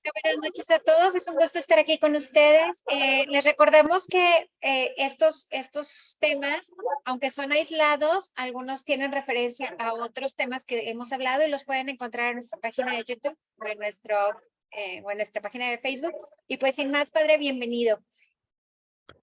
Buenas noches a todos, es un gusto estar aquí con ustedes. Les recordamos que estos temas, aunque son aislados, algunos tienen referencia a otros temas que hemos hablado y los pueden encontrar en nuestra página de YouTube o en nuestra página de Facebook. Y pues sin más, padre, bienvenido.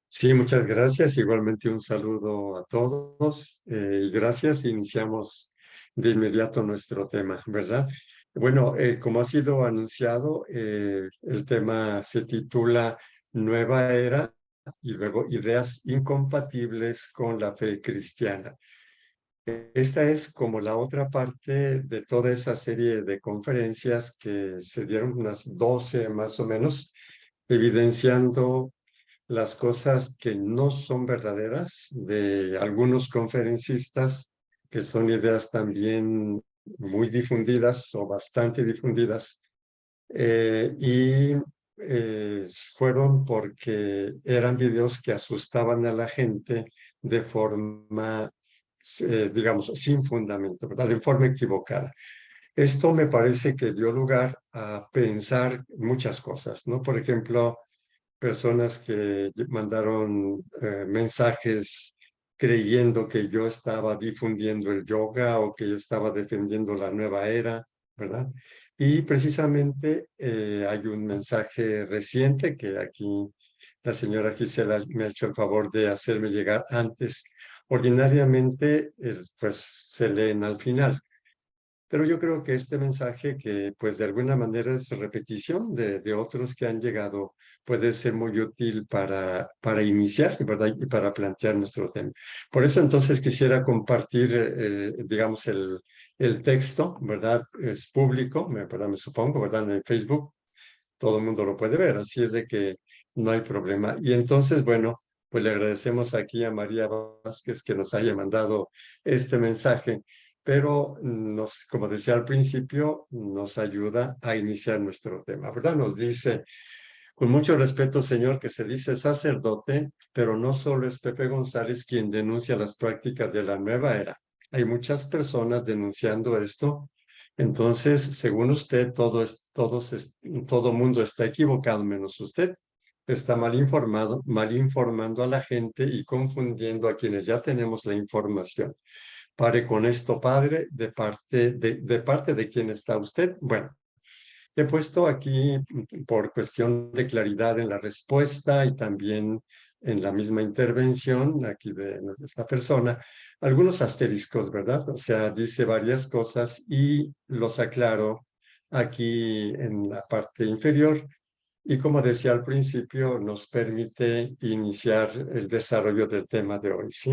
Sí, muchas gracias. Igualmente un saludo a todos y gracias. Iniciamos de inmediato nuestro tema, ¿verdad? Bueno, como ha sido anunciado, el tema se titula Nueva Era y luego Ideas incompatibles con la fe cristiana. Esta es como la otra parte de toda esa serie de conferencias que se dieron, unas 12 más o menos, evidenciando las cosas que no son verdaderas de algunos conferencistas, que son ideas también muy difundidas o bastante difundidas, y fueron porque eran videos que asustaban a la gente de forma, digamos, sin fundamento, ¿verdad? De forma equivocada. Esto me parece que dio lugar a pensar muchas cosas, ¿no? Por ejemplo, personas que mandaron mensajes creyendo que yo estaba difundiendo el yoga o que yo estaba defendiendo la nueva era, ¿verdad? Y precisamente hay un mensaje reciente que aquí la señora Gisela me ha hecho el favor de hacerme llegar antes. Ordinariamente, pues se leen al final. Pero yo creo que este mensaje, que pues de alguna manera es repetición de otros que han llegado, puede ser muy útil para iniciar, ¿verdad? Y para plantear nuestro tema. Por eso entonces quisiera compartir, digamos, el texto, ¿verdad? Es público, ¿verdad? Me supongo, ¿verdad? En Facebook todo el mundo lo puede ver, así es de que no hay problema. Y entonces, bueno, pues le agradecemos aquí a María Vázquez que nos haya mandado este mensaje, pero como decía al principio, nos ayuda a iniciar nuestro tema, ¿verdad? Nos dice, con mucho respeto, señor, que se dice sacerdote, pero no solo es Pepe González quien denuncia las prácticas de la nueva era. Hay muchas personas denunciando esto. Entonces, según usted, todo mundo está equivocado menos usted. Está mal informado, mal informando a la gente y confundiendo a quienes ya tenemos la información. Pare con esto, padre, de parte de quién está usted. Bueno, he puesto aquí, por cuestión de claridad en la respuesta y también en la misma intervención aquí de esta persona, algunos asteriscos, ¿verdad? O sea, dice varias cosas y los aclaro aquí en la parte inferior. Y como decía al principio, nos permite iniciar el desarrollo del tema de hoy, ¿sí?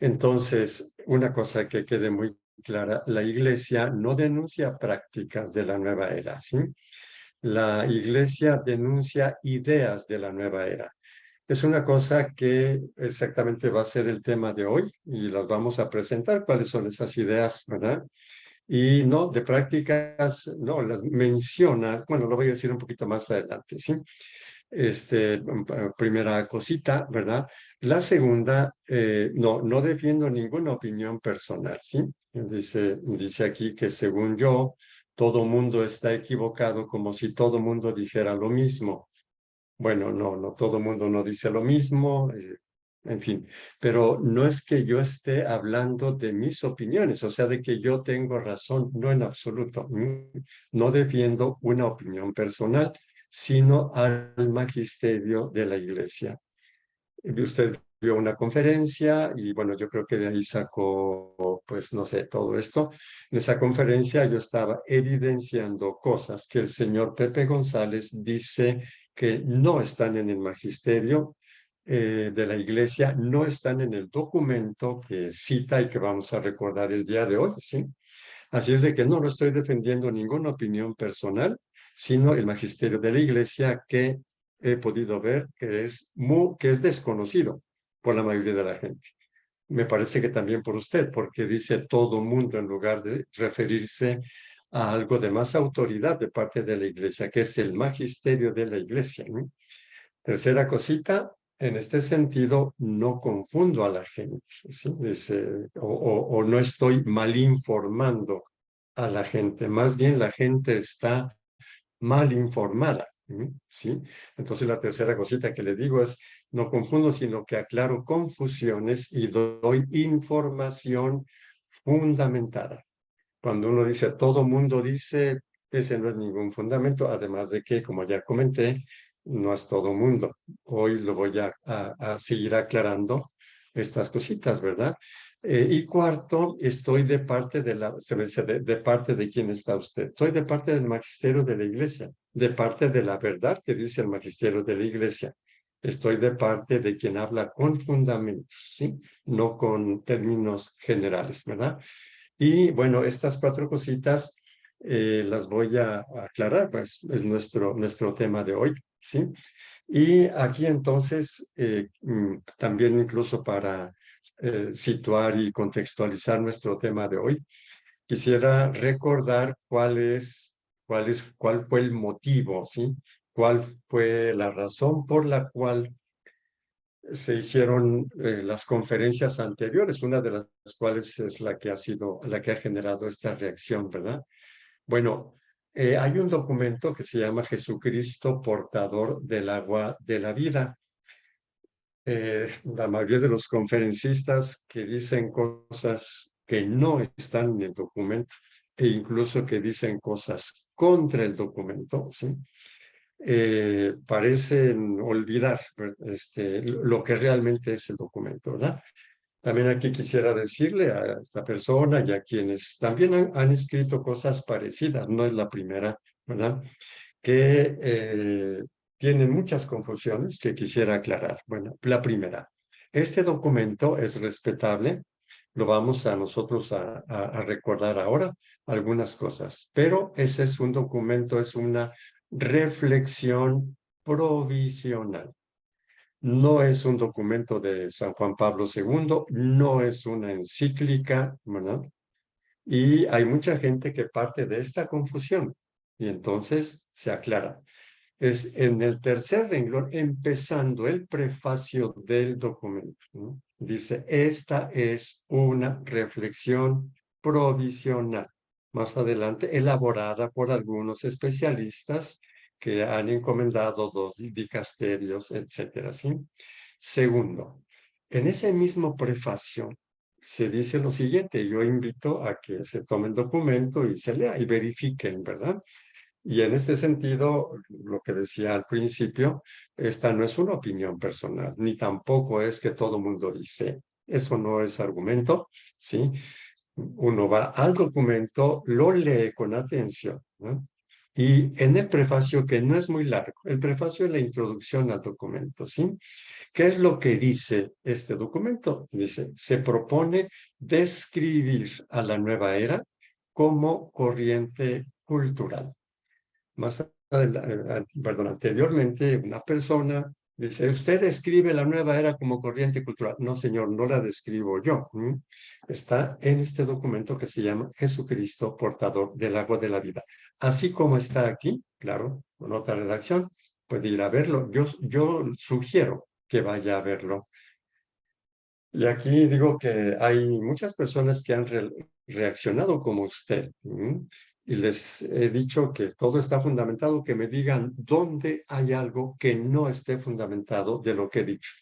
Entonces, una cosa que quede muy clara, la Iglesia no denuncia prácticas de la nueva era, ¿sí? La Iglesia denuncia ideas de la nueva era. Es una cosa que exactamente va a ser el tema de hoy y las vamos a presentar, cuáles son esas ideas, ¿verdad? Y no, de prácticas, no, las menciona, bueno, lo voy a decir un poquito más adelante, ¿sí? Primera cosita, ¿verdad? La segunda, no defiendo ninguna opinión personal, ¿sí? Dice aquí que según yo, todo mundo está equivocado como si todo mundo dijera lo mismo. Bueno, no todo mundo no dice lo mismo, en fin, pero no es que yo esté hablando de mis opiniones, o sea, de que yo tengo razón, no en absoluto. No defiendo una opinión personal, sino al magisterio de la Iglesia. Usted vio una conferencia y bueno, yo creo que de ahí sacó, pues no sé, todo esto. En esa conferencia yo estaba evidenciando cosas que el señor Pepe González dice que no están en el magisterio de la Iglesia, no están en el documento que cita y que vamos a recordar el día de hoy, ¿sí? Así es de que no estoy defendiendo ninguna opinión personal, sino el magisterio de la Iglesia que he podido ver que es desconocido por la mayoría de la gente. Me parece que también por usted, porque dice todo mundo en lugar de referirse a algo de más autoridad de parte de la Iglesia, que es el magisterio de la Iglesia, ¿no? Tercera cosita, en este sentido, no confundo a la gente, ¿sí? O no estoy mal informando a la gente, más bien la gente está mal informada. ¿Sí? Entonces la tercera cosita que le digo es, no confundo, sino que aclaro confusiones y doy información fundamentada. Cuando uno dice, todo mundo dice, ese no es ningún fundamento, además de que, como ya comenté, no es todo mundo. Hoy lo voy a seguir aclarando estas cositas, ¿verdad? Y cuarto, estoy de parte de la, se me dice, de parte de quién está usted. Estoy de parte del magisterio de la iglesia, de parte de la verdad que dice el magisterio de la iglesia. Estoy de parte de quien habla con fundamentos, ¿sí? No con términos generales, ¿verdad? Y bueno, estas cuatro cositas las voy a aclarar, pues es nuestro tema de hoy, ¿sí? Y aquí entonces, también incluso para situar y contextualizar nuestro tema de hoy, quisiera recordar cuál fue el motivo, ¿sí? ¿Cuál fue la razón por la cual se hicieron las conferencias anteriores, una de las cuales es la que ha generado esta reacción, ¿verdad? Bueno, hay un documento que se llama Jesucristo, portador del agua de la vida. La mayoría de los conferencistas que dicen cosas que no están en el documento e incluso que dicen cosas contra el documento, ¿sí? Parecen olvidar lo que realmente es el documento, ¿verdad? También aquí quisiera decirle a esta persona y a quienes también han escrito cosas parecidas, no es la primera, ¿verdad? Que tienen muchas confusiones que quisiera aclarar. Bueno, la primera, este documento es respetable, lo vamos a nosotros a recordar ahora, algunas cosas, pero ese es un documento, es una reflexión provisional. No es un documento de San Juan Pablo II, no es una encíclica, ¿verdad? Y hay mucha gente que parte de esta confusión y entonces se aclara. Es en el tercer renglón, empezando el prefacio del documento, ¿no? Dice, esta es una reflexión provisional, más adelante elaborada por algunos especialistas que han encomendado dos dicasterios, etcétera, ¿sí? Segundo, en ese mismo prefacio se dice lo siguiente, yo invito a que se tome el documento y se lea y verifiquen, ¿verdad? Y en ese sentido, lo que decía al principio, esta no es una opinión personal, ni tampoco es que todo mundo dice. Eso no es argumento, ¿sí? Uno va al documento, lo lee con atención, ¿no? Y en el prefacio, que no es muy largo, el prefacio es la introducción al documento, ¿sí? ¿Qué es lo que dice este documento? Dice, se propone describir a la nueva era como corriente cultural. Anteriormente, una persona dice, usted describe la nueva era como corriente cultural. No, señor, no la describo yo. Está en este documento que se llama Jesucristo, portador del agua de la vida. Así como está aquí, claro, con otra redacción, puede ir a verlo. Yo sugiero que vaya a verlo. Y aquí digo que hay muchas personas que han reaccionado como usted. Y les he dicho que todo está fundamentado, que me digan dónde hay algo que no esté fundamentado de lo que he dicho.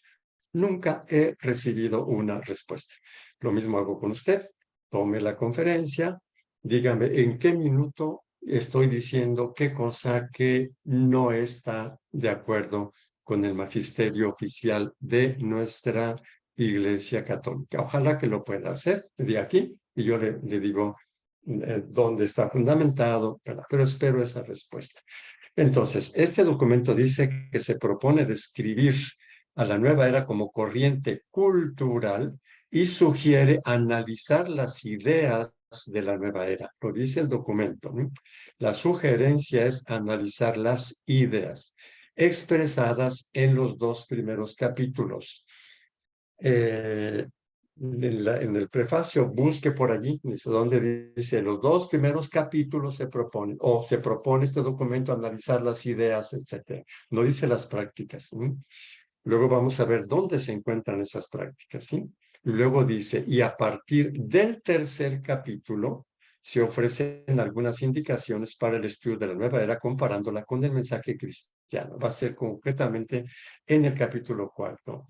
Nunca he recibido una respuesta. Lo mismo hago con usted. Tome la conferencia, dígame en qué minuto estoy diciendo qué cosa que no está de acuerdo con el magisterio oficial de nuestra Iglesia Católica. Ojalá que lo pueda hacer de aquí y yo le digo dónde está fundamentado, ¿verdad? Pero espero esa respuesta. Entonces, este documento dice que se propone describir a la nueva era como corriente cultural y sugiere analizar las ideas de la nueva era. Lo dice el documento, ¿no? La sugerencia es analizar las ideas expresadas en los dos primeros capítulos. En el prefacio, busque por allí, dice, donde dice, los dos primeros capítulos se proponen, o se propone este documento analizar las ideas, etcétera. No dice las prácticas, ¿sí? Luego vamos a ver dónde se encuentran esas prácticas, ¿sí? Y luego dice, y a partir del tercer capítulo se ofrecen algunas indicaciones para el estudio de la nueva era comparándola con el mensaje cristiano. Va a ser concretamente en el capítulo 4.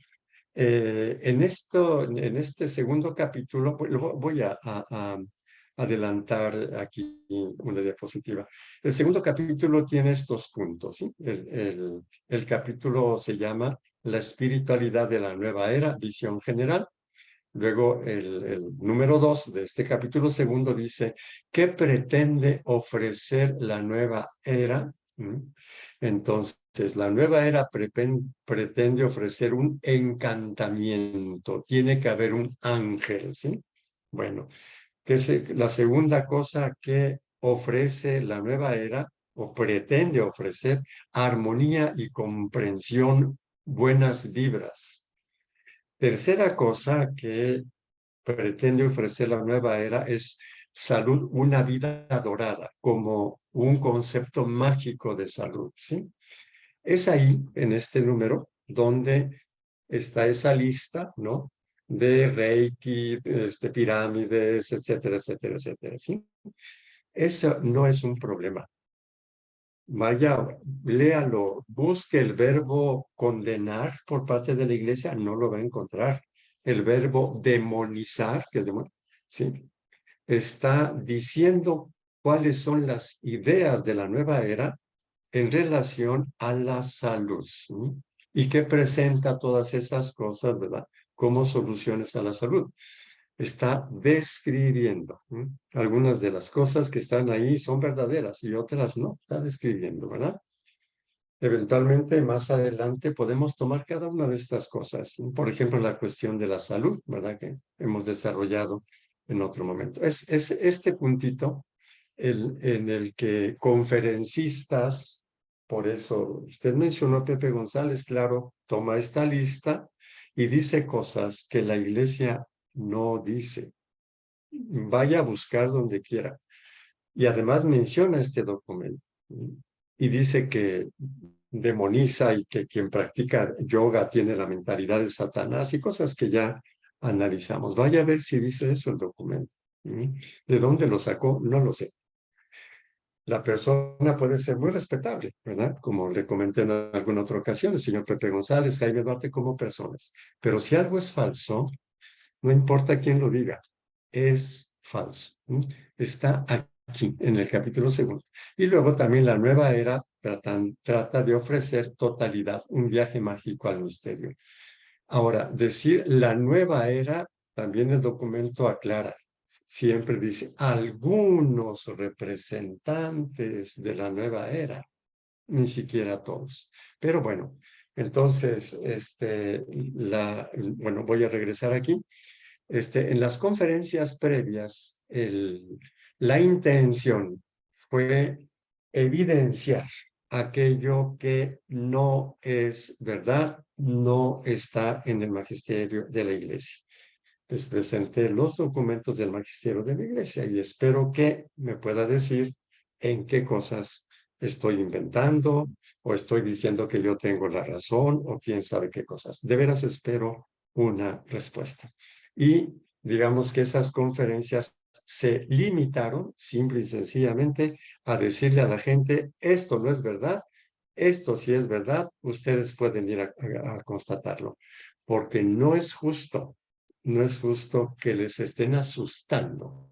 En este segundo capítulo, voy a adelantar aquí una diapositiva. El segundo capítulo tiene estos puntos, ¿sí? El capítulo se llama La espiritualidad de la nueva era, visión general. Luego el número 2 de este capítulo segundo dice, ¿qué pretende ofrecer la nueva era? Entonces, la nueva era pretende ofrecer un encantamiento. Tiene que haber un ángel, ¿sí? Bueno, que es la segunda cosa que ofrece la nueva era o pretende ofrecer, armonía y comprensión, buenas vibras. Tercera cosa que pretende ofrecer la nueva era es salud, una vida dorada, como un concepto mágico de salud, ¿sí? Es ahí, en este número, donde está esa lista, ¿no? De Reiki, pirámides, etcétera, etcétera, etcétera, ¿sí? Eso no es un problema. Vaya, léalo, busque el verbo condenar por parte de la iglesia, no lo va a encontrar. El verbo demonizar, que el demonio, ¿sí? Está diciendo cuáles son las ideas de la nueva era en relación a la salud, ¿sí? Y que presenta todas esas cosas, ¿verdad? Como soluciones a la salud. Está describiendo. ¿Sí? Algunas de las cosas que están ahí son verdaderas y otras no. Está describiendo, ¿verdad? Eventualmente, más adelante, podemos tomar cada una de estas cosas. ¿Sí? Por ejemplo, la cuestión de la salud, ¿verdad? Que hemos desarrollado en otro momento. Es este puntito en el que conferencistas, por eso usted mencionó a Pepe González, claro, toma esta lista y dice cosas que la iglesia no dice. Vaya a buscar donde quiera. Y además menciona este documento. Y dice que demoniza y que quien practica yoga tiene la mentalidad de Satanás y cosas que ya analizamos. Vaya a ver si dice eso el documento. ¿De dónde lo sacó? No lo sé. La persona puede ser muy respetable, ¿verdad? Como le comenté en alguna otra ocasión, el señor Pepe González, Jaime Duarte como personas. Pero si algo es falso, no importa quién lo diga, es falso. Está aquí, en el capítulo segundo. Y luego también la nueva era trata de ofrecer totalidad, un viaje mágico al misterio. Ahora, decir la nueva era, también el documento aclara, siempre dice algunos representantes de la nueva era, ni siquiera todos. Pero bueno, entonces, bueno, voy a regresar aquí. En las conferencias previas, la intención fue evidenciar aquello que no es verdad, no está en el magisterio de la iglesia. Les presenté los documentos del magisterio de la iglesia y espero que me pueda decir en qué cosas estoy inventando o estoy diciendo que yo tengo la razón o quién sabe qué cosas. De veras espero una respuesta. Y digamos que esas conferencias se limitaron simple y sencillamente a decirle a la gente, esto no es verdad, esto sí es verdad, ustedes pueden ir a constatarlo, porque no es justo, no es justo que les estén asustando,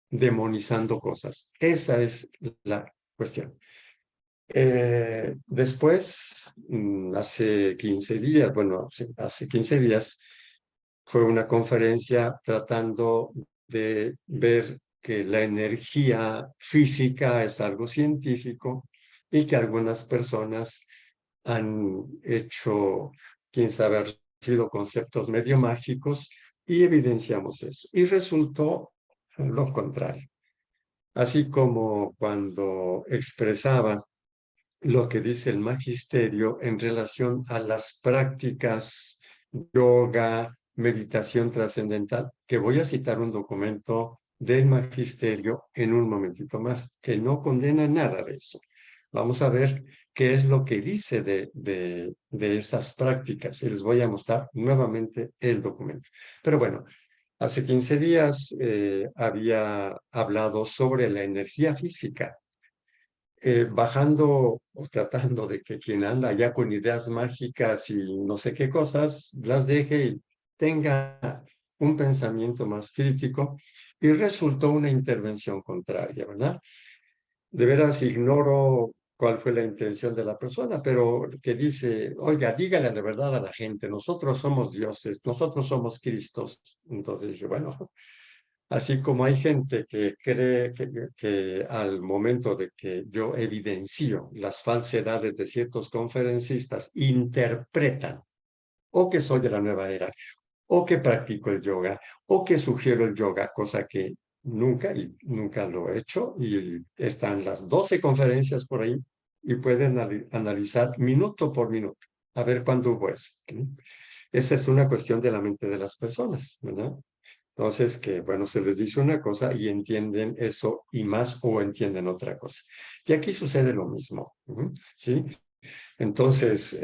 demonizando cosas. Esa es la cuestión. Después, hace 15 días, bueno, hace 15 días, fue una conferencia tratando de ver que la energía física es algo científico y que algunas personas han hecho, quién sabe, han sido conceptos medio mágicos y evidenciamos eso. Y resultó lo contrario. Así como cuando expresaba lo que dice el magisterio en relación a las prácticas yoga, meditación trascendental, que voy a citar un documento del magisterio en un momentito más, que no condena nada de eso. Vamos a ver qué es lo que dice de esas prácticas y les voy a mostrar nuevamente el documento. Pero bueno, Hace 15 días había hablado sobre la energía física, bajando o tratando de que quien anda ya con ideas mágicas y no sé qué cosas, las deje y tenga un pensamiento más crítico, y resultó una intervención contraria, ¿verdad? De veras ignoro cuál fue la intención de la persona, pero que dice, oiga, dígale la verdad a la gente, nosotros somos dioses, nosotros somos Cristos. Entonces dije, bueno, así como hay gente que cree que al momento de que yo evidencio las falsedades de ciertos conferencistas, interpretan o que soy de la nueva era, o que practico el yoga, o que sugiero el yoga, cosa que nunca, y nunca lo he hecho, y están las 12 conferencias por ahí, y pueden analizar minuto por minuto, a ver cuándo hubo eso. Esa es una cuestión de la mente de las personas, ¿verdad? Entonces, que bueno, se les dice una cosa y entienden eso y más o entienden otra cosa. Y aquí sucede lo mismo, ¿sí? Entonces,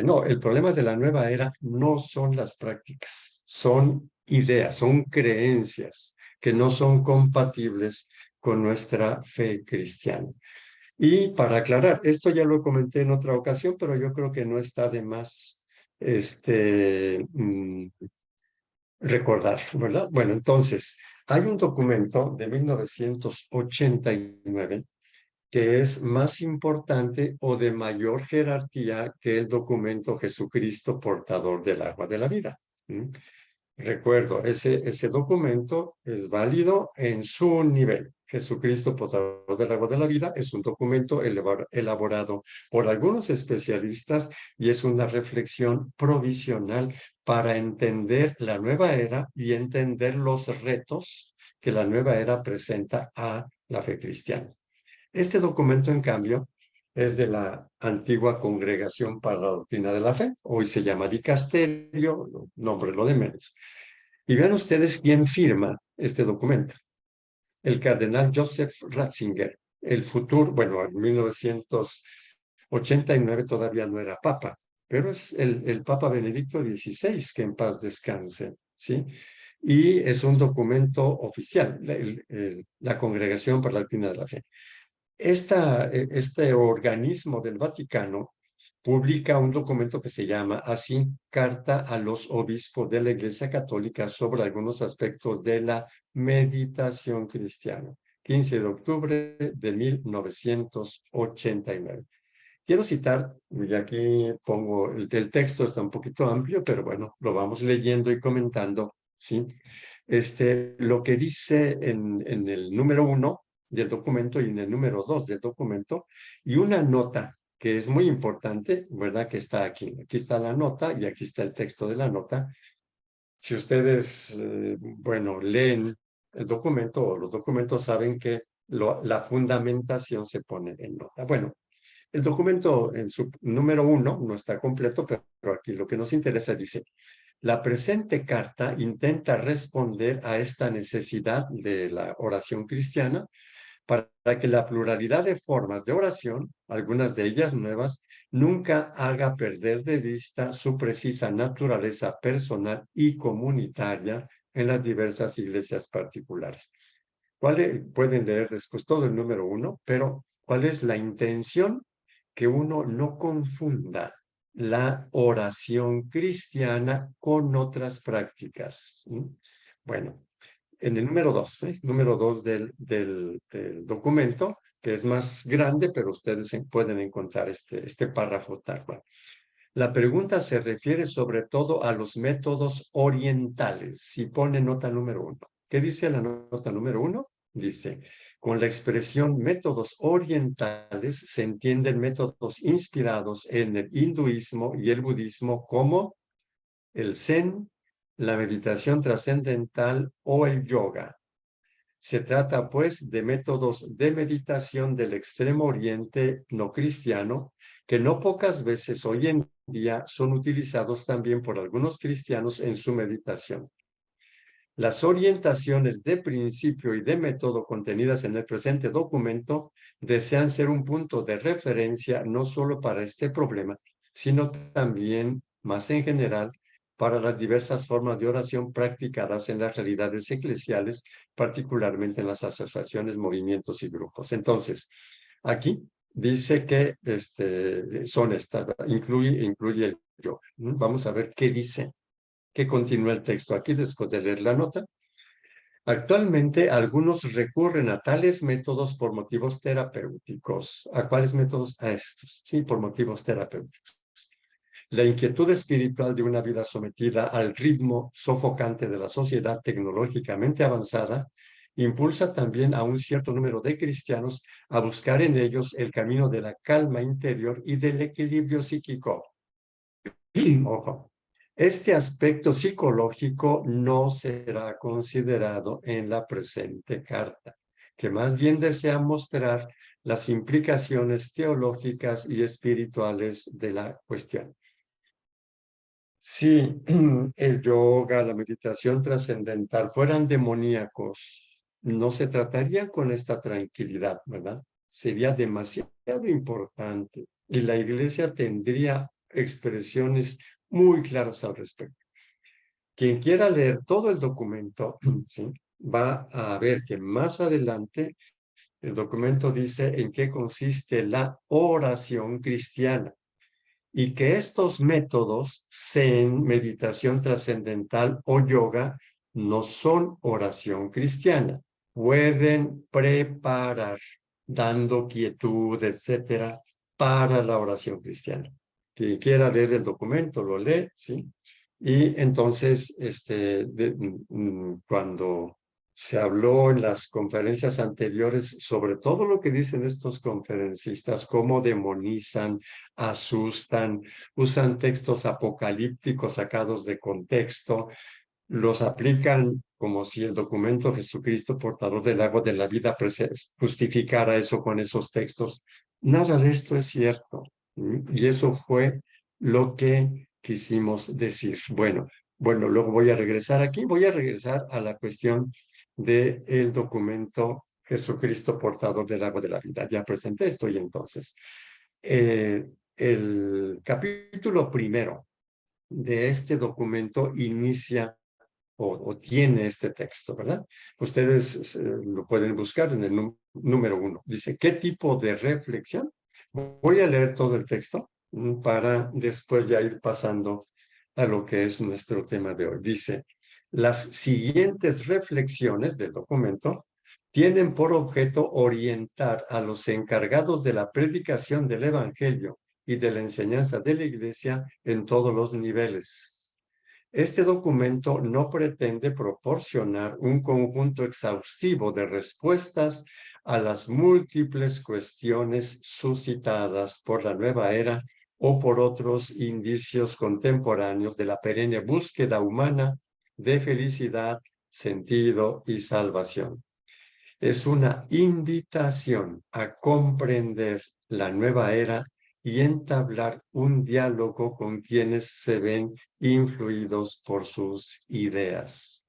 no, el problema de la nueva era no son las prácticas, son ideas, son creencias que no son compatibles con nuestra fe cristiana. Y para aclarar, esto ya lo comenté en otra ocasión, pero yo creo que no está de más recordar, ¿verdad? Bueno, entonces, hay un documento de 1989 que es más importante o de mayor jerarquía que el documento Jesucristo portador del agua de la vida. Recuerdo, ese documento es válido en su nivel. Jesucristo portador del agua de la vida es un documento elaborado por algunos especialistas y es una reflexión provisional para entender la nueva era y entender los retos que la nueva era presenta a la fe cristiana. Este documento, en cambio, es de la antigua Congregación para la Doctrina de la Fe. Hoy se llama Dicasterio, nombre lo de menos. Y vean ustedes quién firma este documento. El cardenal Joseph Ratzinger, el futuro, bueno, en 1989 todavía no era papa, pero es el Papa Benedicto XVI, que en paz descanse, ¿sí? Y es un documento oficial, la Congregación para la Doctrina de la Fe. Este organismo del Vaticano publica un documento que se llama así, Carta a los Obispos de la Iglesia Católica sobre algunos aspectos de la meditación cristiana, 15 de octubre de 1989. Quiero citar, y aquí pongo, el texto está un poquito amplio, pero bueno, lo vamos leyendo y comentando, ¿sí? Lo que dice en el número 1 del documento y en el número 2 del documento, y una nota que es muy importante, ¿verdad? Que está aquí. Aquí está la nota y aquí está el texto de la nota. Si ustedes, bueno, leen el documento o los documentos, saben que la fundamentación se pone en nota. Bueno, el documento en su número 1 no está completo, pero aquí lo que nos interesa dice, la presente carta intenta responder a esta necesidad de la oración cristiana para que la pluralidad de formas de oración, algunas de ellas nuevas, nunca haga perder de vista su precisa naturaleza personal y comunitaria en las diversas iglesias particulares. Pueden leer después todo el número 1, pero ¿cuál es la intención? Que uno no confunda la oración cristiana con otras prácticas. Bueno, en el número 2 del documento, que es más grande, pero ustedes pueden encontrar este párrafo tal cual. La pregunta se refiere sobre todo a los métodos orientales. Si pone nota número 1. ¿Qué dice la nota número 1? Dice, con la expresión métodos orientales se entienden métodos inspirados en el hinduismo y el budismo como el zen, la meditación trascendental o el yoga. Se trata, pues, de métodos de meditación del extremo oriente no cristiano, que no pocas veces hoy en día son utilizados también por algunos cristianos en su meditación. Las orientaciones de principio y de método contenidas en el presente documento desean ser un punto de referencia no solo para este problema, sino también, más en general, para las diversas formas de oración practicadas en las realidades eclesiales, particularmente en las asociaciones, movimientos y grupos. Entonces, aquí dice que son estas, incluye el yoga. Vamos a ver qué dice, qué continúa el texto aquí después de leer la nota. Actualmente, algunos recurren a tales métodos por motivos terapéuticos. ¿A cuáles métodos? A estos, sí, por motivos terapéuticos. La inquietud espiritual de una vida sometida al ritmo sofocante de la sociedad tecnológicamente avanzada impulsa también a un cierto número de cristianos a buscar en ellos el camino de la calma interior y del equilibrio psíquico. Ojo, este aspecto psicológico no será considerado en la presente carta, que más bien desea mostrar las implicaciones teológicas y espirituales de la cuestión. Si el yoga, la meditación trascendental fueran demoníacos, no se tratarían con esta tranquilidad, ¿verdad? Sería demasiado importante y la iglesia tendría expresiones muy claras al respecto. Quien quiera leer todo el documento, ¿sí? Va a ver que más adelante el documento dice en qué consiste la oración cristiana y que estos métodos, zen, meditación trascendental o yoga, no son oración cristiana. Pueden preparar, dando quietud, etcétera, para la oración cristiana. Quien quiera leer el documento, lo lee, ¿sí? Y entonces, cuando se habló en las conferencias anteriores sobre todo lo que dicen estos conferencistas, cómo demonizan, asustan, usan textos apocalípticos sacados de contexto, los aplican como si el documento Jesucristo, portador del agua de la vida, justificara eso con esos textos. Nada de esto es cierto. Y eso fue lo que quisimos decir. Bueno, luego voy a regresar aquí, voy a regresar a la cuestión del documento Jesucristo, portador del agua de la vida. Ya presenté esto y entonces el capítulo primero de este documento inicia o tiene este texto, ¿verdad? Ustedes lo pueden buscar en el número 1. Dice, ¿qué tipo de reflexión? Voy a leer todo el texto para después ya ir pasando a lo que es nuestro tema de hoy. Dice, las siguientes reflexiones del documento tienen por objeto orientar a los encargados de la predicación del Evangelio y de la enseñanza de la Iglesia en todos los niveles. Este documento no pretende proporcionar un conjunto exhaustivo de respuestas a las múltiples cuestiones suscitadas por la nueva era o por otros indicios contemporáneos de la perenne búsqueda humana de felicidad, sentido y salvación. Es una invitación a comprender la nueva era y entablar un diálogo con quienes se ven influidos por sus ideas.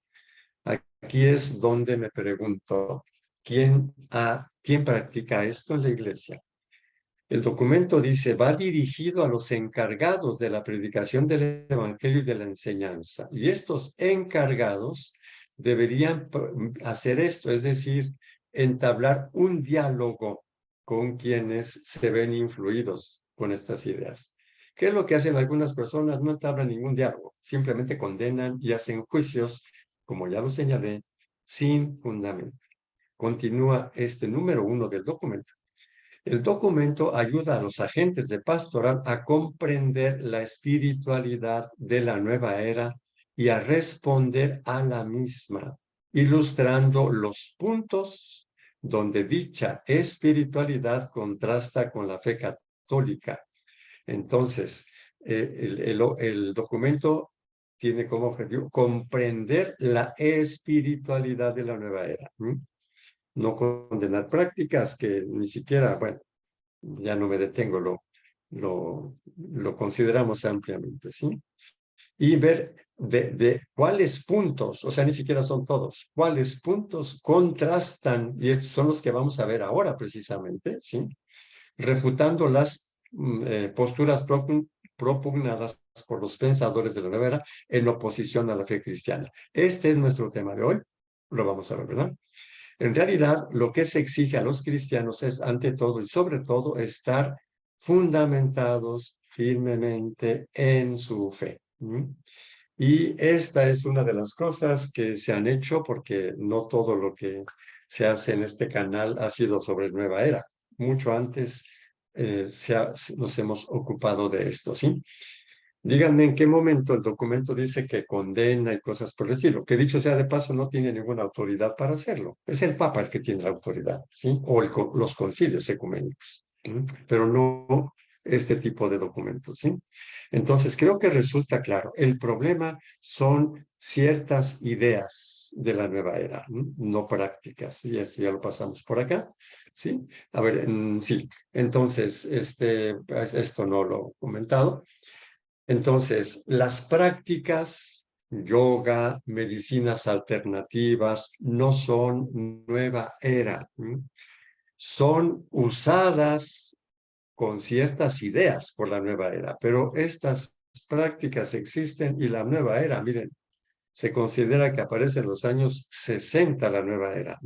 Aquí es donde me pregunto, ¿quién practica esto en la iglesia? El documento dice, va dirigido a los encargados de la predicación del Evangelio y de la enseñanza. Y estos encargados deberían hacer esto, es decir, entablar un diálogo con quienes se ven influidos con estas ideas. ¿Qué es lo que hacen algunas personas? No entablan ningún diálogo, simplemente condenan y hacen juicios, como ya lo señalé, sin fundamento. Continúa este número 1 del documento. El documento ayuda a los agentes de pastoral a comprender la espiritualidad de la nueva era y a responder a la misma, ilustrando los puntos donde dicha espiritualidad contrasta con la fe católica. Entonces, el documento tiene como objetivo comprender la espiritualidad de la nueva era. No condenar prácticas que ni siquiera, bueno, ya no me detengo, lo consideramos ampliamente, ¿sí? Y ver de cuáles puntos, o sea, ni siquiera son todos, cuáles puntos contrastan, y estos son los que vamos a ver ahora precisamente, ¿sí? Refutando las posturas propugnadas por los pensadores de la nueva era en oposición a la fe cristiana. Este es nuestro tema de hoy. Lo vamos a ver, ¿verdad? En realidad, lo que se exige a los cristianos es, ante todo y sobre todo, estar fundamentados firmemente en su fe. Y esta es una de las cosas que se han hecho, porque no todo lo que se hace en este canal ha sido sobre nueva era. Mucho antes nos hemos ocupado de esto, ¿sí? Díganme en qué momento el documento dice que condena y cosas por el estilo, que dicho sea de paso no tiene ninguna autoridad para hacerlo. Es el Papa el que tiene la autoridad, ¿sí? O los concilios ecuménicos, ¿sí? Pero no este tipo de documentos, ¿sí? Entonces creo que resulta claro, el problema son ciertas ideas de la nueva era, no prácticas, y esto ya lo pasamos por acá, ¿sí? A ver, sí, entonces, esto no lo he comentado. Entonces, las prácticas, yoga, medicinas alternativas, no son nueva era. Son usadas con ciertas ideas por la nueva era, pero estas prácticas existen y la nueva era, miren, se considera que aparece en los años 60 la nueva era.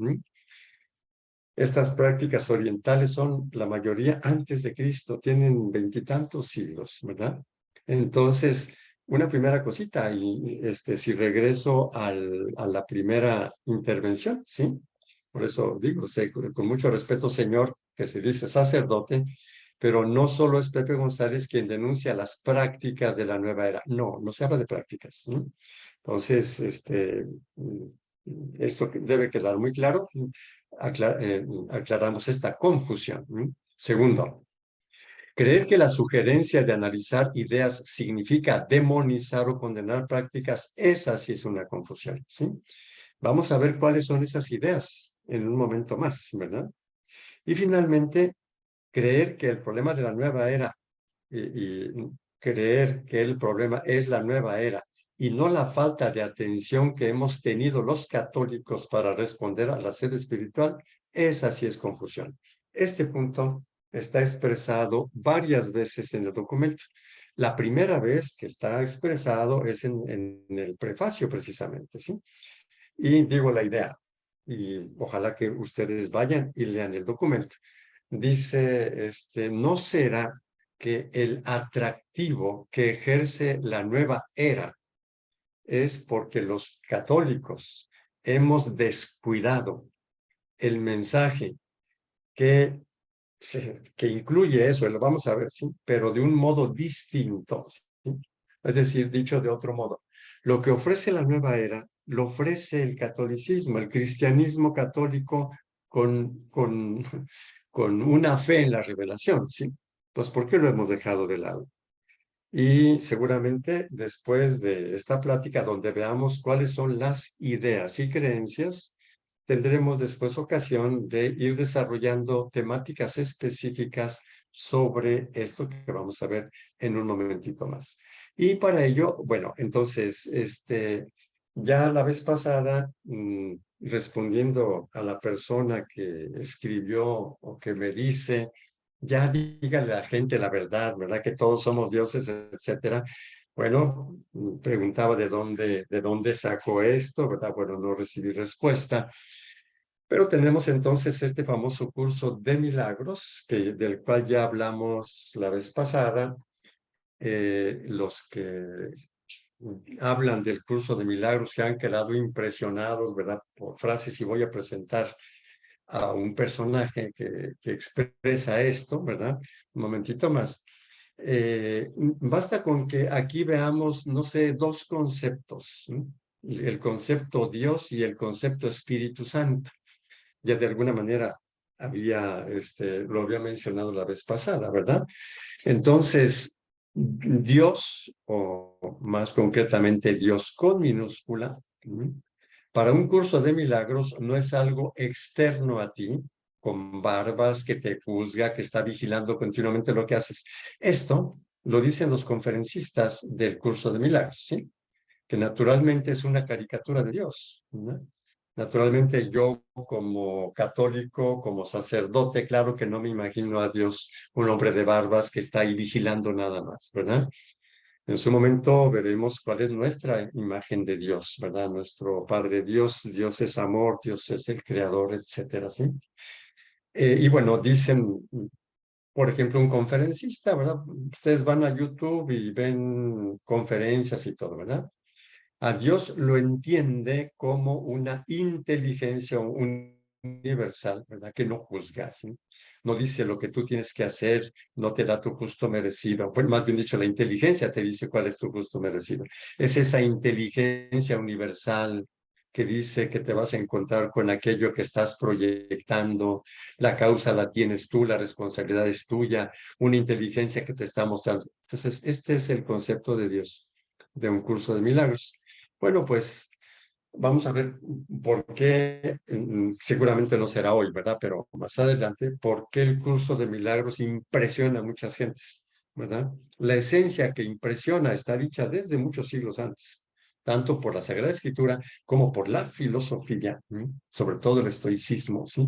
Estas prácticas orientales son la mayoría antes de Cristo, tienen veintitantos siglos, ¿verdad? Entonces, una primera cosita, y si regreso a la primera intervención, ¿sí? Por eso digo, con mucho respeto, señor, que se dice sacerdote, pero no solo es Pepe González quien denuncia las prácticas de la nueva era. No, no se habla de prácticas, ¿sí? Entonces, esto debe quedar muy claro. Aclaramos esta confusión. Segundo, creer que la sugerencia de analizar ideas significa demonizar o condenar prácticas, esa sí es una confusión, ¿sí? Vamos a ver cuáles son esas ideas en un momento más, ¿verdad? Y finalmente, creer que el problema de la nueva era y creer que el problema es la nueva era y no la falta de atención que hemos tenido los católicos para responder a la sed espiritual, esa sí es confusión. Este punto está expresado varias veces en el documento. La primera vez que está expresado es en el prefacio, precisamente, ¿sí? Y digo la idea, y ojalá que ustedes vayan y lean el documento. Dice, no será que el atractivo que ejerce la nueva era es porque los católicos hemos descuidado el mensaje que, que incluye eso, lo vamos a ver, ¿sí? Pero de un modo distinto, ¿sí? Es decir, dicho de otro modo, lo que ofrece la nueva era lo ofrece el catolicismo, el cristianismo católico con una fe en la revelación, ¿sí? Pues, ¿por qué lo hemos dejado de lado? Y seguramente después de esta plática donde veamos cuáles son las ideas y creencias, tendremos después ocasión de ir desarrollando temáticas específicas sobre esto que vamos a ver en un momentito más. Y para ello, bueno, entonces, ya la vez pasada, respondiendo a la persona que escribió o que me dice, ya dígale a la gente la verdad, ¿verdad? Que todos somos dioses, etcétera. Bueno, preguntaba de dónde sacó esto, ¿verdad? Bueno, no recibí respuesta. Pero tenemos entonces este famoso curso de milagros, del cual ya hablamos la vez pasada. Los que hablan del curso de milagros se han quedado impresionados, ¿verdad? Por frases, y voy a presentar a un personaje que expresa esto, ¿verdad? Un momentito más. Basta con que aquí veamos, no sé, dos conceptos, ¿sí? El concepto Dios y el concepto Espíritu Santo. Ya de alguna manera lo había mencionado la vez pasada, ¿verdad? Entonces, Dios, o más concretamente Dios con minúscula, para un curso de milagros no es algo externo a ti, con barbas, que te juzga, que está vigilando continuamente lo que haces. Esto lo dicen los conferencistas del curso de milagros, ¿sí? Que naturalmente es una caricatura de Dios, ¿no? Naturalmente yo como católico, como sacerdote, claro que no me imagino a Dios un hombre de barbas que está ahí vigilando nada más, ¿verdad? En su momento veremos cuál es nuestra imagen de Dios, ¿verdad? Nuestro Padre Dios, Dios es amor, Dios es el creador, etcétera, ¿sí? Y bueno, dicen, por ejemplo, un conferencista, ¿verdad? Ustedes van a YouTube y ven conferencias y todo, ¿verdad? A Dios lo entiende como una inteligencia universal, ¿verdad? Que no juzga, ¿sí? No dice lo que tú tienes que hacer, no te da tu justo merecido. Bueno, más bien dicho, la inteligencia te dice cuál es tu justo merecido. Es esa inteligencia universal que dice que te vas a encontrar con aquello que estás proyectando, la causa la tienes tú, la responsabilidad es tuya, una inteligencia que te está mostrando. Entonces, este es el concepto de Dios, de un curso de milagros. Bueno, pues vamos a ver por qué, seguramente no será hoy, ¿verdad? Pero más adelante, por qué el curso de milagros impresiona a muchas gentes, ¿verdad? La esencia que impresiona está dicha desde muchos siglos antes, tanto por la Sagrada Escritura como por la filosofía, ¿sí? Sobre todo el estoicismo, ¿sí?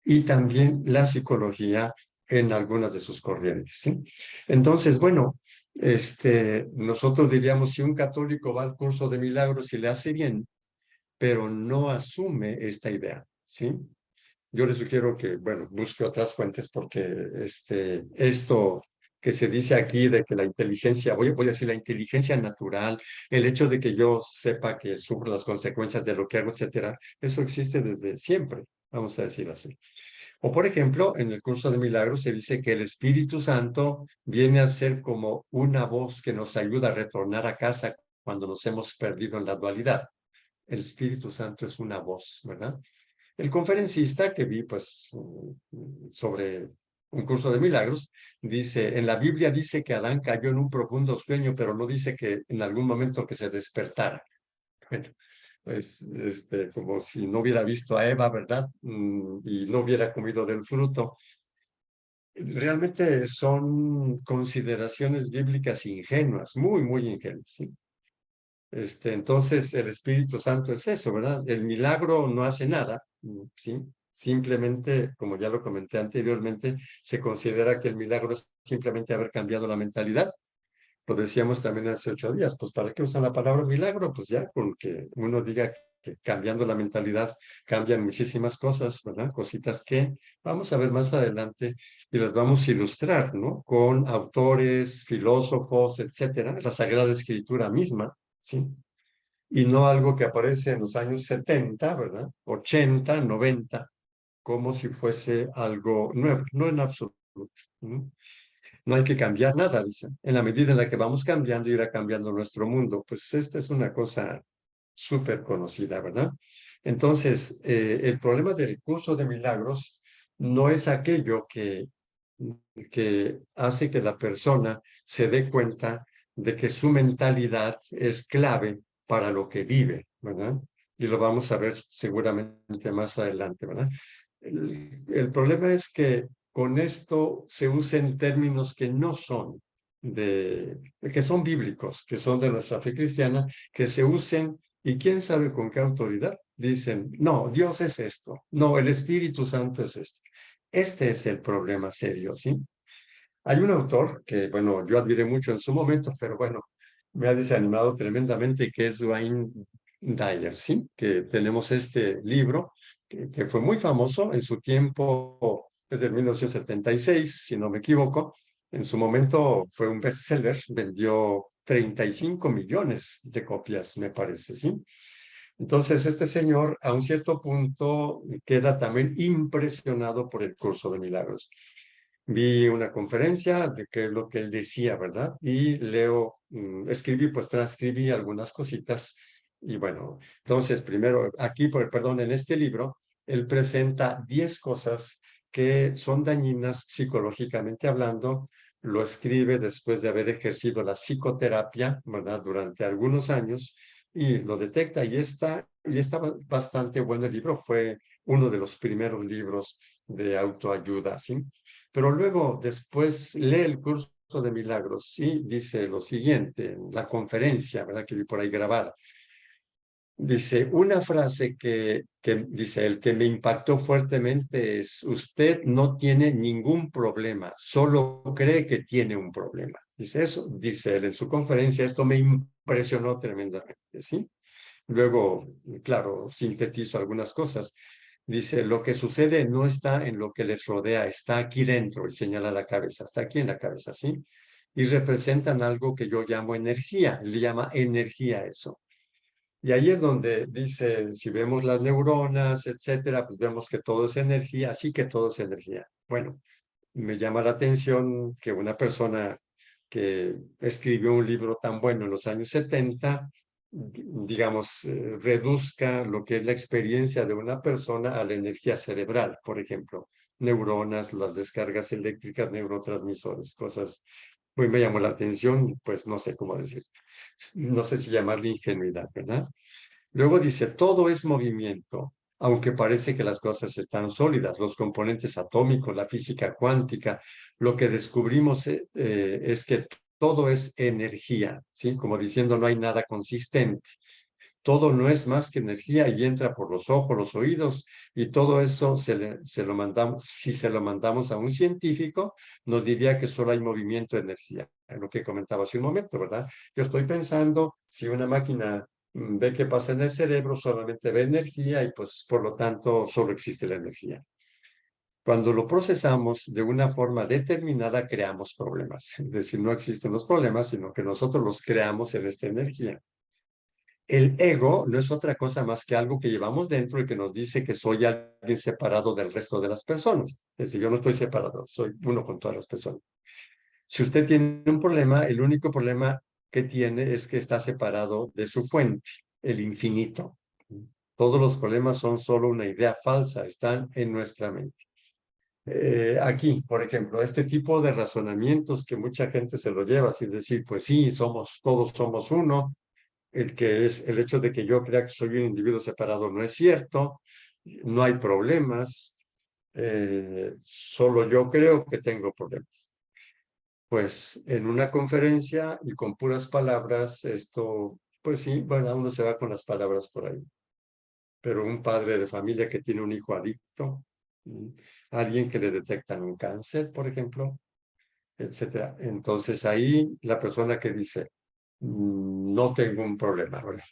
Y también la psicología en algunas de sus corrientes, ¿sí? Entonces, bueno, nosotros diríamos, si un católico va al curso de milagros y le hace bien, pero no asume esta idea, ¿sí? Yo le sugiero que, bueno, busque otras fuentes porque esto que se dice aquí de que la inteligencia, voy a decir la inteligencia natural, el hecho de que yo sepa que sufro las consecuencias de lo que hago, etcétera, eso existe desde siempre, vamos a decir así. O por ejemplo, en el curso de milagros se dice que el Espíritu Santo viene a ser como una voz que nos ayuda a retornar a casa cuando nos hemos perdido en la dualidad. El Espíritu Santo es una voz, ¿verdad? El conferencista que vi, pues, sobre un curso de milagros, dice, en la Biblia dice que Adán cayó en un profundo sueño, pero no dice que en algún momento que se despertara. Bueno, pues, como si no hubiera visto a Eva, ¿verdad? Y no hubiera comido del fruto. Realmente son consideraciones bíblicas ingenuas, muy, muy ingenuas, ¿sí? Entonces, el Espíritu Santo es eso, ¿verdad? El milagro no hace nada, ¿sí? Simplemente, como ya lo comenté anteriormente, se considera que el milagro es simplemente haber cambiado la mentalidad. Lo decíamos también hace 8 días, pues ¿para qué usan la palabra milagro? Pues ya, con que uno diga que cambiando la mentalidad cambian muchísimas cosas, ¿verdad? Cositas que vamos a ver más adelante y las vamos a ilustrar, ¿no? Con autores, filósofos, etcétera, la Sagrada Escritura misma, ¿sí? Y no algo que aparece en los años 70, ¿verdad? 80, 90, como si fuese algo nuevo, no en absoluto. ¿No? No hay que cambiar nada, dicen. En la medida en la que vamos cambiando, irá cambiando nuestro mundo. Pues esta es una cosa súper conocida, ¿verdad? Entonces, el problema del curso de milagros no es aquello que hace que la persona se dé cuenta de que su mentalidad es clave para lo que vive, ¿verdad? Y lo vamos a ver seguramente más adelante, ¿verdad? El problema es que con esto se usen términos que no son que son bíblicos, que son de nuestra fe cristiana, que se usen y quién sabe con qué autoridad dicen, no, Dios es esto, no, el Espíritu Santo es esto. Este es el problema serio, ¿sí? Hay un autor que, bueno, yo admiré mucho en su momento, pero bueno, me ha desanimado tremendamente, que es Wayne Dyer, ¿sí? Que tenemos este libro que fue muy famoso en su tiempo, desde 1976, si no me equivoco. En su momento fue un bestseller, vendió 35 millones de copias, me parece, ¿sí? Entonces, este señor a un cierto punto queda también impresionado por el curso de milagros. Vi una conferencia de qué es lo que él decía, ¿verdad? Y escribí, pues transcribí algunas cositas. Y bueno, entonces primero, aquí, perdón, en este libro, él presenta 10 cosas que son dañinas psicológicamente hablando. Lo escribe después de haber ejercido la psicoterapia, ¿verdad? Durante algunos años y lo detecta y está bastante bueno el libro. Fue uno de los primeros libros de autoayuda, ¿sí? Pero luego, después, lee el curso de milagros y dice lo siguiente, en la conferencia, ¿verdad? Que vi por ahí grabada. Dice, una frase que dice, el que me impactó fuertemente es, usted no tiene ningún problema, solo cree que tiene un problema. Dice eso, dice él en su conferencia, esto me impresionó tremendamente, ¿sí? Luego, claro, sintetizo algunas cosas. Dice, lo que sucede no está en lo que les rodea, está aquí dentro, y señala la cabeza, está aquí en la cabeza, ¿sí? Y representan algo que yo llamo energía, le llama energía eso. Y ahí es donde dice, si vemos las neuronas, etcétera, pues vemos que todo es energía, así que todo es energía. Bueno, me llama la atención que una persona que escribió un libro tan bueno en los años 70, digamos, reduzca lo que es la experiencia de una persona a la energía cerebral, por ejemplo, neuronas, las descargas eléctricas, neurotransmisores, cosas. Pues me llamó la atención, pues no sé cómo decir, no sé si llamarle ingenuidad, ¿verdad? Luego dice, todo es movimiento, aunque parece que las cosas están sólidas, los componentes atómicos, la física cuántica, lo que descubrimos es que todo es energía, ¿sí? Como diciendo, no hay nada consistente. Todo no es más que energía y entra por los ojos, los oídos, y todo eso se lo mandamos, si se lo mandamos a un científico, nos diría que solo hay movimiento de energía, en lo que comentaba hace un momento, ¿verdad? Yo estoy pensando, si una máquina ve qué pasa en el cerebro, solamente ve energía y pues por lo tanto solo existe la energía. Cuando lo procesamos de una forma determinada, creamos problemas. Es decir, no existen los problemas, sino que nosotros los creamos en esta energía. El ego no es otra cosa más que algo que llevamos dentro y que nos dice que soy alguien separado del resto de las personas. Es decir, yo no estoy separado, soy uno con todas las personas. Si usted tiene un problema, el único problema que tiene es que está separado de su fuente, el infinito. Todos los problemas son solo una idea falsa, están en nuestra mente. Aquí, por ejemplo, este tipo de razonamientos que mucha gente se lo lleva, sin decir, pues sí, todos somos uno, el hecho de que yo crea que soy un individuo separado no es cierto, no hay problemas, solo yo creo que tengo problemas. Pues en una conferencia y con puras palabras, esto, pues sí, bueno, uno se va con las palabras por ahí. Pero un padre de familia que tiene un hijo adicto, alguien que le detectan un cáncer, por ejemplo, etcétera. Entonces ahí la persona que dice, no tengo un problema, ¿verdad?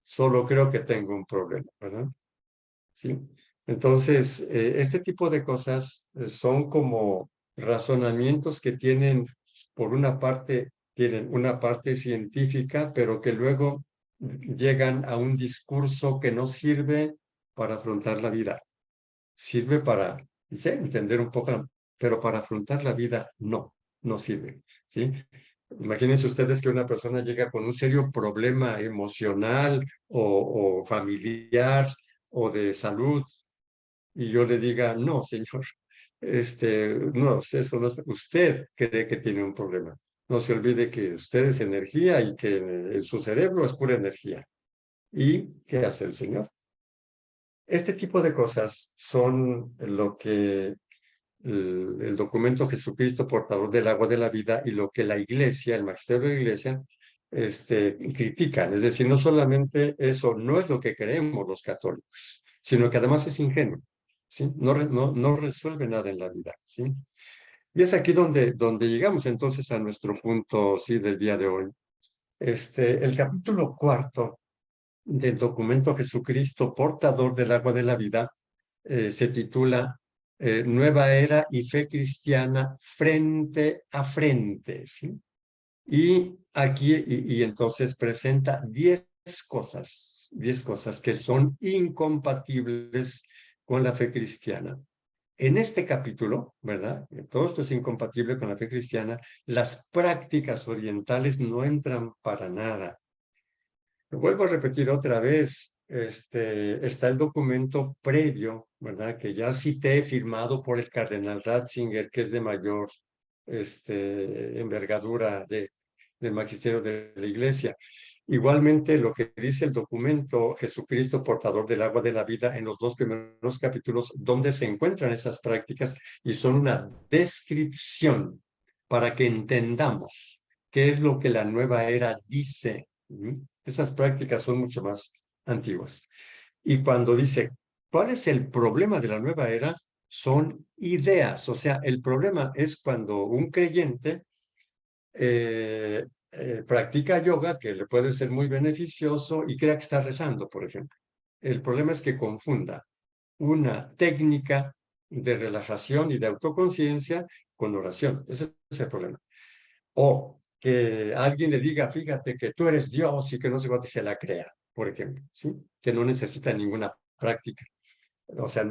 Solo creo que tengo un problema, ¿verdad? Sí. Entonces, este tipo de cosas son como razonamientos que tienen, por una parte, tienen una parte científica, pero que luego llegan a un discurso que no sirve para afrontar la vida. Sirve para, sí, entender un poco, pero para afrontar la vida no sirve, ¿sí? Imagínense ustedes que una persona llega con un serio problema emocional o familiar o de salud y yo le diga, no, señor, no, eso no es, usted cree que tiene un problema. No se olvide que usted es energía y que en su cerebro es pura energía. ¿Y qué hace el Señor? Este tipo de cosas son lo que el documento Jesucristo, portador del agua de la vida, y lo que la iglesia, el magisterio de la iglesia, critican. Es decir, no solamente eso no es lo que creemos los católicos, sino que además es ingenuo, ¿sí? No resuelve nada en la vida, ¿sí? Y es aquí donde llegamos entonces a nuestro punto, sí, del día de hoy. El capítulo 4 del documento Jesucristo, portador del agua de la vida, se titula Nueva Era y Fe Cristiana frente a frente, ¿sí? Y aquí, y entonces presenta 10 cosas que son incompatibles con la fe cristiana. En este capítulo, ¿verdad? Todo esto es incompatible con la fe cristiana. Las prácticas orientales no entran para nada. Lo vuelvo a repetir otra vez, está el documento previo, ¿verdad? Que ya cité, firmado por el cardenal Ratzinger, que es de mayor envergadura del magisterio de la Iglesia. Igualmente, lo que dice el documento Jesucristo, portador del agua de la vida, en los 2 primeros capítulos, donde se encuentran esas prácticas y son una descripción para que entendamos qué es lo que la nueva era dice. Esas prácticas son mucho más antiguas. Y cuando dice, ¿cuál es el problema de la nueva era? Son ideas. O sea, el problema es cuando un creyente practica yoga, que le puede ser muy beneficioso, y crea que está rezando, por ejemplo. El problema es que confunda una técnica de relajación y de autoconciencia con oración. Ese es el problema. O que alguien le diga, fíjate que tú eres Dios y que no sé cuánto, y se la crea, por ejemplo, ¿sí? Que no necesita ninguna práctica. O sea,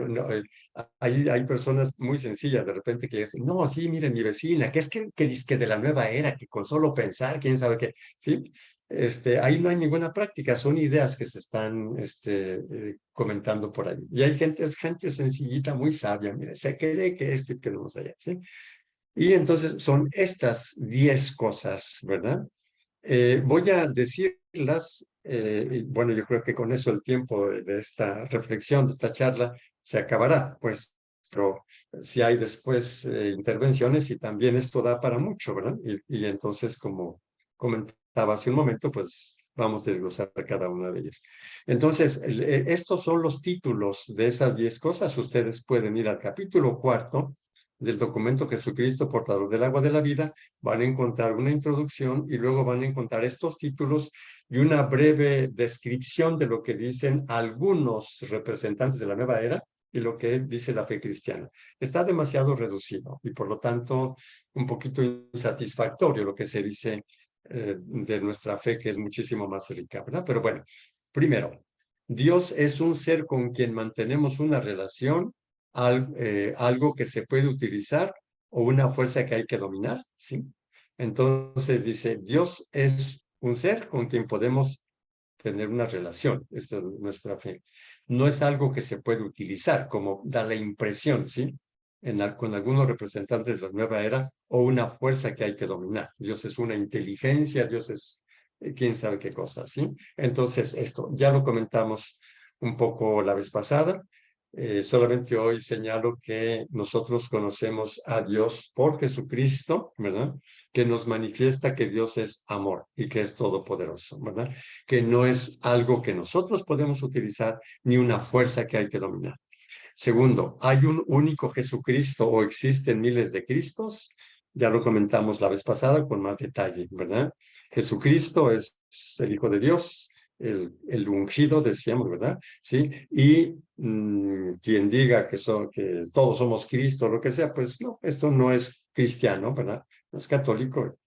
hay personas muy sencillas de repente que dicen, no, sí, miren, mi vecina, que es que dice que de la nueva era, que con solo pensar, quién sabe qué, ¿sí? Ahí no hay ninguna práctica, son ideas que se están comentando por ahí. Y hay gente, es gente sencillita, muy sabia, mire, se cree que esto y que no sé, ¿sí? Y entonces son estas 10 cosas, ¿verdad? Voy a decirlas, y bueno, yo creo que con eso el tiempo de esta reflexión, de esta charla, se acabará, pues, pero si hay después intervenciones y también esto da para mucho, ¿verdad? Y entonces, como comentaba hace un momento, pues vamos a desglosar cada una de ellas. Entonces, estos son los títulos de esas 10 cosas. Ustedes pueden ir al capítulo 4 del documento Jesucristo, portador del agua de la vida, van a encontrar una introducción y luego van a encontrar estos títulos y una breve descripción de lo que dicen algunos representantes de la nueva era y lo que dice la fe cristiana. Está demasiado reducido y por lo tanto un poquito insatisfactorio lo que se dice de nuestra fe, que es muchísimo más rica, ¿verdad? Pero bueno, primero, Dios es un ser con quien mantenemos una relación, algo que se puede utilizar o una fuerza que hay que dominar, ¿sí? Entonces dice, Dios es un ser con quien podemos tener una relación, esta es nuestra fe. No es algo que se puede utilizar, como da la impresión, ¿sí? Con algunos representantes de la nueva era, o una fuerza que hay que dominar. Dios es una inteligencia, Dios es quién sabe qué cosa, ¿sí? Entonces, esto ya lo comentamos un poco la vez pasada. Solamente hoy señalo que nosotros conocemos a Dios por Jesucristo, ¿verdad? Que nos manifiesta que Dios es amor y que es todopoderoso, ¿verdad? Que no es algo que nosotros podemos utilizar ni una fuerza que hay que dominar. Segundo, hay un único Jesucristo o existen miles de Cristos. Ya lo comentamos la vez pasada con más detalle, ¿verdad? Jesucristo es el Hijo de Dios, el ungido, decíamos, ¿verdad? Sí, y quien diga que todos somos Cristo, lo que sea, pues no, esto no es cristiano, ¿verdad? No es católico.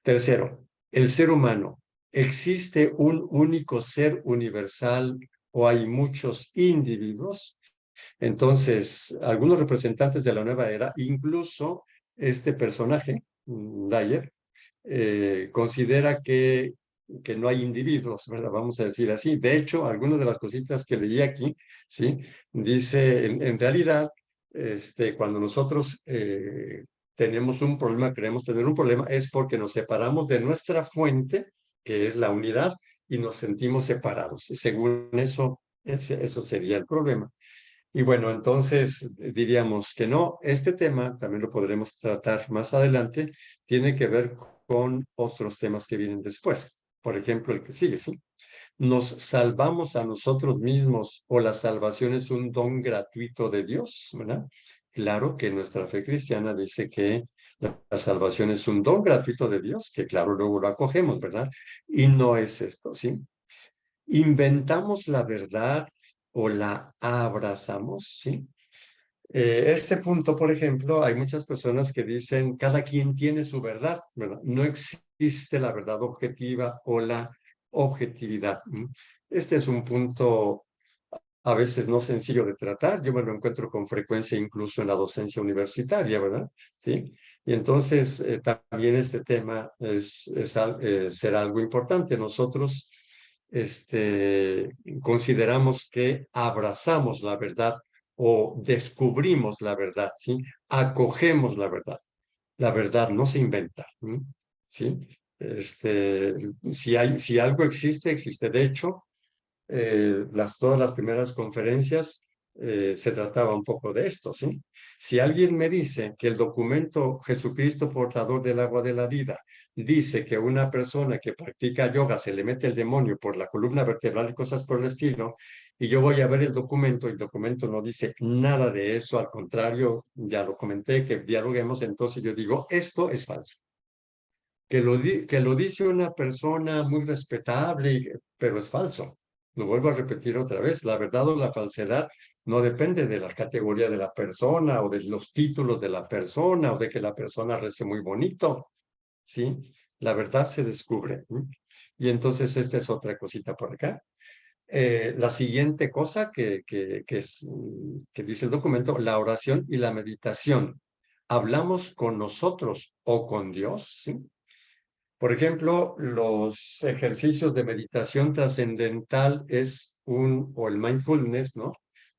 Tercero, el ser humano. ¿Existe un único ser universal o hay muchos individuos? Entonces, algunos representantes de la nueva era, incluso este personaje, Dyer, considera que no hay individuos, ¿verdad? Vamos a decir así. De hecho, algunas de las cositas que leí aquí, ¿sí? Dice, en realidad, cuando nosotros tenemos un problema, creemos tener un problema, es porque nos separamos de nuestra fuente, que es la unidad, y nos sentimos separados. Y según eso, eso sería el problema. Y bueno, entonces diríamos que no, este tema también lo podremos tratar más adelante, tiene que ver con otros temas que vienen después. Por ejemplo, el que sigue, ¿sí? ¿Nos salvamos a nosotros mismos o la salvación es un don gratuito de Dios, ¿verdad? Claro que nuestra fe cristiana dice que la salvación es un don gratuito de Dios, que claro, luego lo acogemos, ¿verdad? Y no es esto, ¿sí? Inventamos la verdad o la abrazamos, ¿sí? Este punto, por ejemplo, hay muchas personas que dicen, cada quien tiene su verdad, ¿verdad? No existe la verdad objetiva o la objetividad. Este es un punto a veces no sencillo de tratar. Yo me lo encuentro con frecuencia incluso en la docencia universitaria, ¿verdad? Sí. Y entonces también este tema será algo importante. Nosotros consideramos que abrazamos la verdad o descubrimos la verdad, ¿sí? Acogemos la verdad. La verdad no se inventa, ¿sí? Si algo existe, existe. De hecho, todas las primeras conferencias se trataba un poco de esto, ¿sí? Si alguien me dice que el documento Jesucristo portador del agua de la vida dice que una persona que practica yoga se le mete el demonio por la columna vertebral y cosas por el estilo, y yo voy a ver el documento no dice nada de eso, al contrario, ya lo comenté, que dialoguemos, entonces yo digo, esto es falso. Que lo dice una persona muy respetable, pero es falso. Lo vuelvo a repetir otra vez, la verdad o la falsedad no depende de la categoría de la persona o de los títulos de la persona o de que la persona rece muy bonito, ¿sí? La verdad se descubre. Y entonces esta es otra cosita por acá. La siguiente cosa que dice el documento, la oración y la meditación. ¿Hablamos con nosotros o con Dios? ¿Sí? Por ejemplo, los ejercicios de meditación trascendental o el mindfulness, ¿no?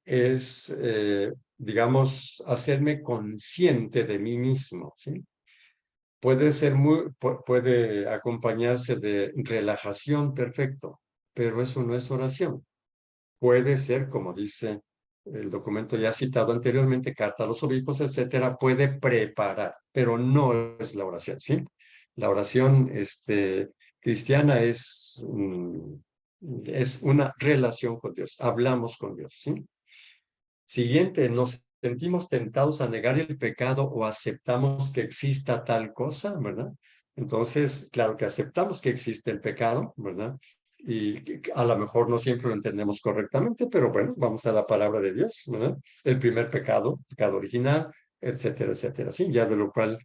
Es, digamos, hacerme consciente de mí mismo, ¿sí? Puede acompañarse de relajación, perfecto, pero eso no es oración. Puede ser, como dice el documento ya citado anteriormente, carta a los obispos, etcétera, puede preparar, pero no es la oración, ¿sí? La oración cristiana es una relación con Dios, hablamos con Dios, ¿sí? Siguiente, nos sentimos tentados a negar el pecado o aceptamos que exista tal cosa, ¿verdad? Entonces, claro que aceptamos que existe el pecado, ¿verdad? Y a lo mejor no siempre lo entendemos correctamente, pero bueno, vamos a la palabra de Dios, ¿verdad? El primer pecado original, etcétera, etcétera, ¿sí? Ya de lo cual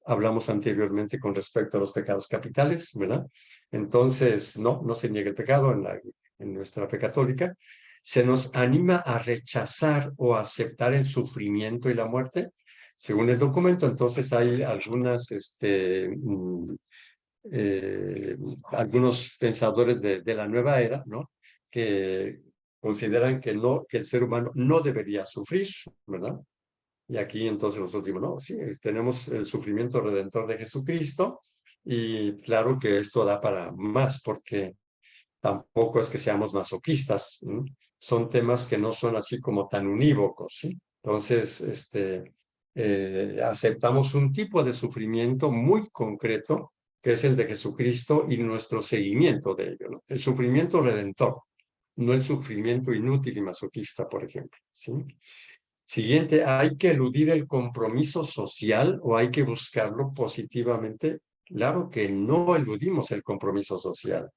hablamos anteriormente con respecto a los pecados capitales, ¿verdad? Entonces, no se niega el pecado en nuestra fe católica. Se nos anima a rechazar o aceptar el sufrimiento y la muerte. Según el documento, entonces hay algunos pensadores de la nueva era, ¿no? Que consideran que el ser humano no debería sufrir, ¿verdad? Y aquí entonces nosotros decimos, no, sí, tenemos el sufrimiento redentor de Jesucristo y claro que esto da para más porque tampoco es que seamos masoquistas, ¿sí? Son temas que no son así como tan unívocos, ¿sí? Entonces, aceptamos un tipo de sufrimiento muy concreto que es el de Jesucristo y nuestro seguimiento de ello, ¿no? El sufrimiento redentor, no el sufrimiento inútil y masoquista, por ejemplo, ¿sí? Siguiente, ¿hay que eludir el compromiso social o hay que buscarlo positivamente? Claro que no eludimos el compromiso social.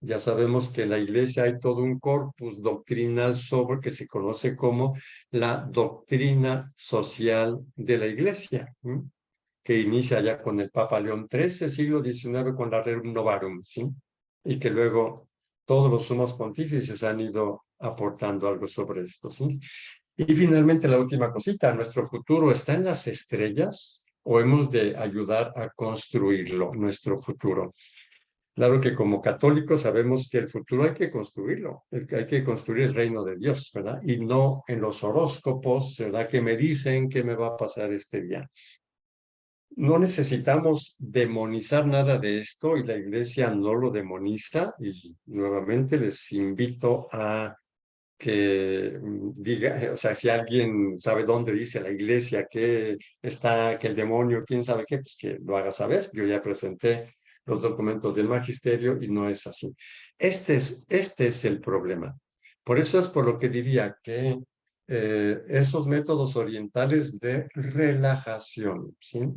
Ya sabemos que en la iglesia hay todo un corpus doctrinal sobre que se conoce como la doctrina social de la iglesia, ¿sí? Que inicia ya con el Papa León XIII, siglo XIX, con la Rerum Novarum, ¿sí? Y que luego todos los sumos pontífices han ido aportando algo sobre esto, ¿sí? Y finalmente la última cosita, ¿nuestro futuro está en las estrellas o hemos de ayudar a construirlo, nuestro futuro? Claro que como católicos sabemos que el futuro hay que construirlo, hay que construir el reino de Dios, ¿verdad? Y no en los horóscopos, ¿verdad? Que me dicen que me va a pasar este día. No necesitamos demonizar nada de esto y la iglesia no lo demoniza y nuevamente les invito a que diga, o sea, si alguien sabe dónde dice la iglesia que el demonio, quién sabe qué, pues que lo haga saber. Yo ya presenté los documentos del magisterio y no es así. Este es el problema. Por eso es por lo que diría que esos métodos orientales de relajación, ¿sí?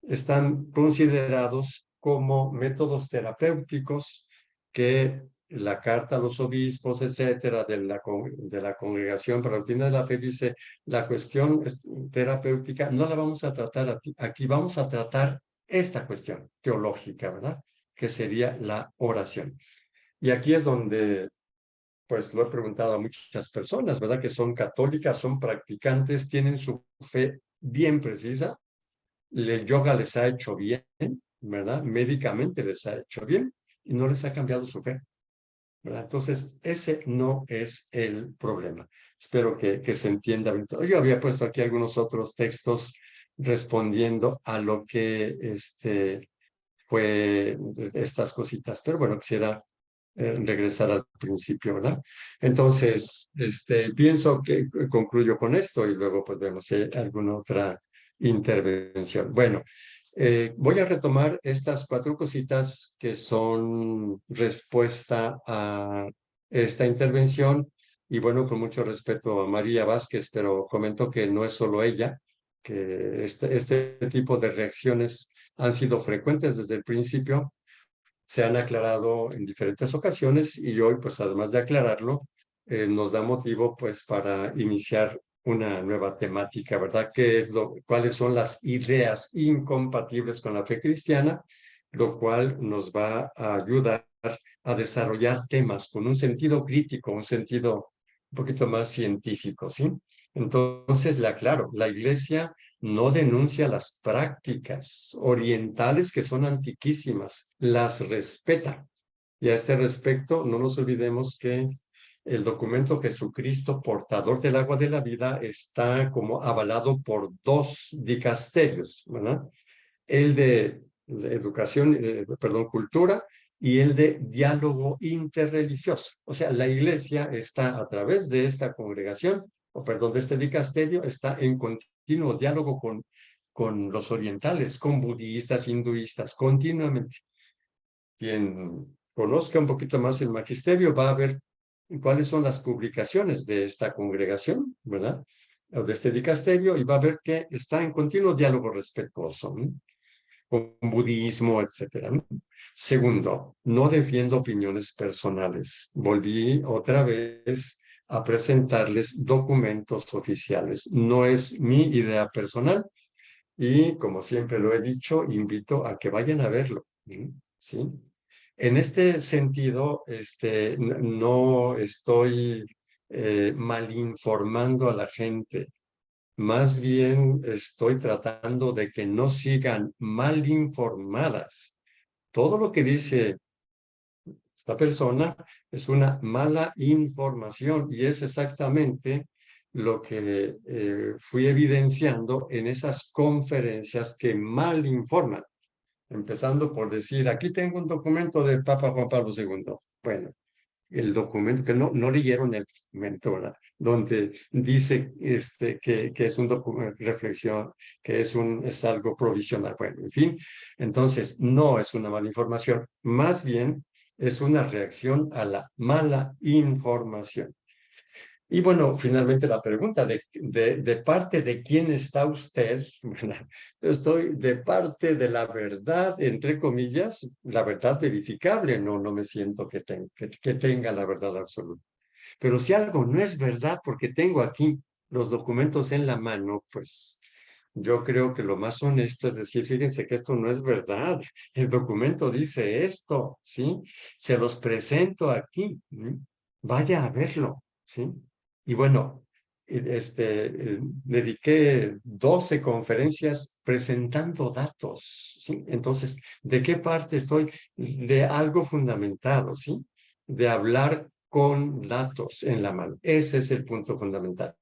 Están considerados como métodos terapéuticos que la carta a los obispos, etcétera, de la Congregación para la Doctrina de la Fe dice, la cuestión terapéutica no la vamos a tratar aquí vamos a tratar esta cuestión teológica, ¿verdad? Que sería la oración. Y aquí es donde, pues lo he preguntado a muchas personas, ¿verdad? Que son católicas, son practicantes, tienen su fe bien precisa, el yoga les ha hecho bien, ¿verdad? Médicamente les ha hecho bien y no les ha cambiado su fe, ¿verdad? Entonces, ese no es el problema. Espero que se entienda bien. Yo había puesto aquí algunos otros textos respondiendo a lo que fue estas cositas, pero bueno, quisiera regresar al principio, ¿verdad? Entonces, pienso que concluyo con esto y luego pues vemos si hay alguna otra intervención. Bueno, voy a retomar estas 4 cositas que son respuesta a esta intervención y bueno, con mucho respeto a María Vázquez, pero comento que no es solo ella, que este tipo de reacciones han sido frecuentes desde el principio, se han aclarado en diferentes ocasiones y hoy, pues además de aclararlo, nos da motivo pues para iniciar una nueva temática, ¿verdad? ¿Cuáles son las ideas incompatibles con la fe cristiana? Lo cual nos va a ayudar a desarrollar temas con un sentido crítico, un sentido un poquito más científico, ¿sí? Entonces, le aclaro, la Iglesia no denuncia las prácticas orientales que son antiquísimas, las respeta. Y a este respecto, no nos olvidemos que el documento Jesucristo, portador del agua de la vida, está como avalado por 2 dicasterios, ¿verdad? El de educación, perdón, cultura, y el de diálogo interreligioso. O sea, la Iglesia está a través de esta congregación, o perdón, de este dicasterio, está en continuo diálogo con los orientales, con budistas, hinduistas, continuamente. Quien conozca un poquito más el magisterio va a ver cuáles son las publicaciones de esta congregación, ¿verdad? O de este dicasterio, y va a ver que está en continuo diálogo respetuoso, ¿no? Con budismo, etcétera, ¿no? Segundo, no defiendo opiniones personales. Volví otra vez a presentarles documentos oficiales. No es mi idea personal y, como siempre lo he dicho, invito a que vayan a verlo, ¿sí? En este sentido, no estoy malinformando a la gente. Más bien estoy tratando de que no sigan mal informadas. Todo lo que dice esta persona es una mala información y es exactamente lo que fui evidenciando en esas conferencias que mal informan. Empezando por decir, aquí tengo un documento del Papa Juan Pablo II. Bueno, el documento, que no leyeron el documento, ¿verdad? Donde dice que es un documento, reflexión, que es algo provisional. Bueno, en fin, entonces no es una mala información, más bien es una reacción a la mala información. Y bueno, finalmente la pregunta de parte de quién está usted, ¿verdad? Estoy de parte de la verdad, entre comillas, la verdad verificable, no me siento que tenga la verdad absoluta. Pero si algo no es verdad porque tengo aquí los documentos en la mano, pues yo creo que lo más honesto es decir, fíjense que esto no es verdad, el documento dice esto, ¿sí? Se los presento aquí, ¿sí? Vaya a verlo, ¿sí? Y bueno, dediqué 12 conferencias presentando datos, ¿sí? Entonces, ¿de qué parte estoy? De algo fundamentado, ¿sí? De hablar con datos en la mano. Ese es el punto fundamental,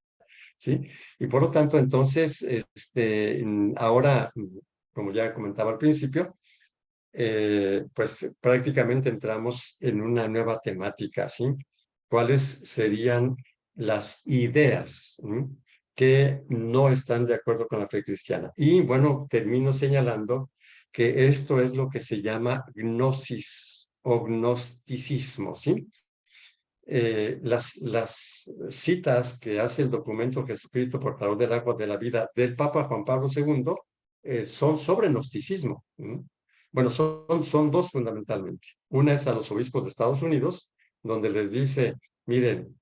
¿sí? Y por lo tanto, entonces, ahora, como ya comentaba al principio, pues prácticamente entramos en una nueva temática, ¿sí? ¿Cuáles serían las ideas, que no están de acuerdo con la fe cristiana? Y bueno, termino señalando que esto es lo que se llama gnosis o gnosticismo, ¿sí? Las citas que hace el documento Jesucristo, portador del agua de la vida, del Papa Juan Pablo II, son sobre gnosticismo. Bueno, son 2 fundamentalmente. Una es a los obispos de Estados Unidos, donde les dice, miren,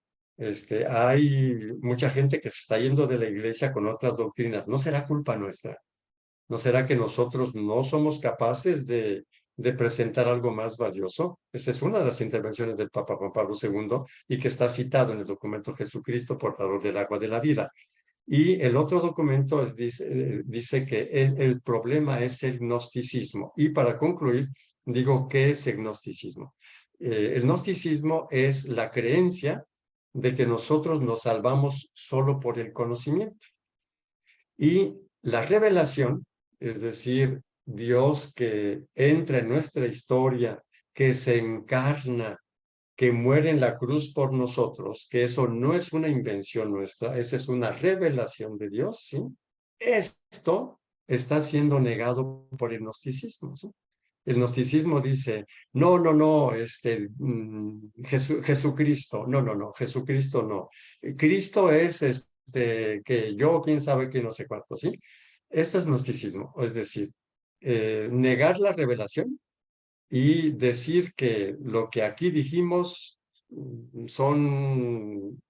hay mucha gente que se está yendo de la iglesia con otras doctrinas. ¿No será culpa nuestra? ¿No será que nosotros no somos capaces de presentar algo más valioso? Esa es una de las intervenciones del Papa Juan Pablo II y que está citado en el documento Jesucristo, portador del agua de la vida. Y el otro documento dice que el problema es el gnosticismo. Y para concluir, digo, ¿qué es el gnosticismo? El gnosticismo es la creencia de que nosotros nos salvamos solo por el conocimiento. Y la revelación, es decir, Dios que entra en nuestra historia, que se encarna que muere en la cruz por nosotros, que eso no es una invención nuestra, esa es una revelación de Dios, ¿sí? Esto está siendo negado por el gnosticismo, ¿sí? El gnosticismo dice, no, no, no, Jesucristo, no, no, no, Jesucristo no. Cristo es que yo, quién sabe que no sé cuánto, ¿sí? Esto es gnosticismo, es decir, negar la revelación y decir que lo que aquí dijimos son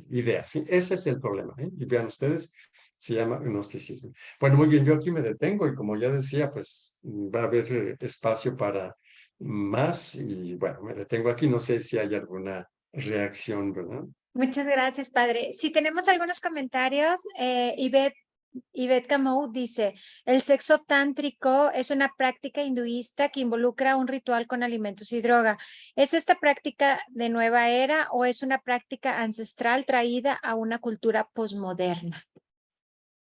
ideas, ¿sí? Ese es el problema, ¿eh? Y vean ustedes, se llama gnosticismo. Bueno, muy bien, yo aquí me detengo y como ya decía, pues va a haber espacio para más y bueno, me detengo aquí, no sé si hay alguna reacción, ¿verdad? Muchas gracias, padre. Si tenemos algunos comentarios, Yvette Camou dice, el sexo tántrico es una práctica hinduista que involucra un ritual con alimentos y droga. ¿Es esta práctica de nueva era o es una práctica ancestral traída a una cultura posmoderna?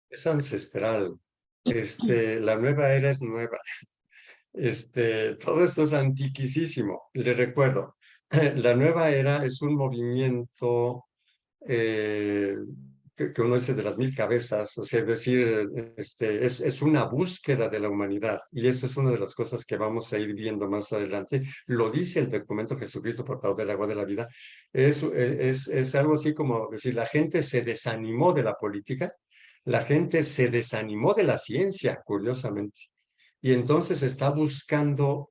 Es ancestral. La nueva era es nueva. Todo esto es antiquísimo. Le recuerdo, la nueva era es un movimiento eh, que uno dice de las mil cabezas, o sea, es decir, es una búsqueda de la humanidad y esa es una de las cosas que vamos a ir viendo más adelante. Lo dice el documento Jesucristo, portador del agua de la vida. Es algo así como decir, la gente se desanimó de la política, la gente se desanimó de la ciencia, curiosamente, y entonces está buscando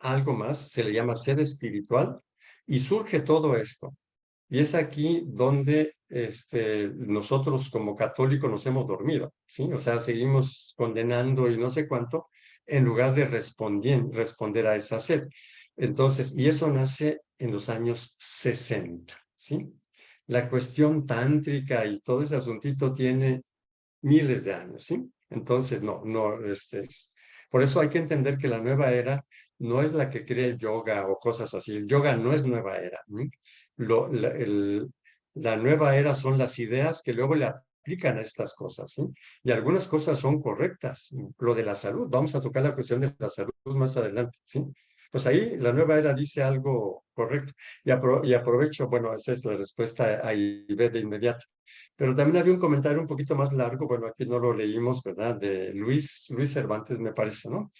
algo más, se le llama sed espiritual, y surge todo esto. Y es aquí donde nosotros como católicos nos hemos dormido, ¿sí? O sea, seguimos condenando y no sé cuánto, en lugar de responder a esa sed. Entonces, y eso nace en los años 60, ¿sí? La cuestión tántrica y todo ese asuntito tiene miles de años, ¿sí? Entonces, por eso hay que entender que la nueva era no es la que cree yoga o cosas así. El yoga no es nueva era. ¿Sí? La nueva era son las ideas que luego le aplican a estas cosas, ¿sí? Y algunas cosas son correctas. Lo de la salud, vamos a tocar la cuestión de la salud más adelante, ¿sí? Pues ahí la nueva era dice algo correcto. Y aprovecho, bueno, esa es la respuesta a Ibe de inmediato. Pero también había un comentario un poquito más largo, bueno, aquí no lo leímos, ¿verdad? De Luis Cervantes, me parece, ¿no?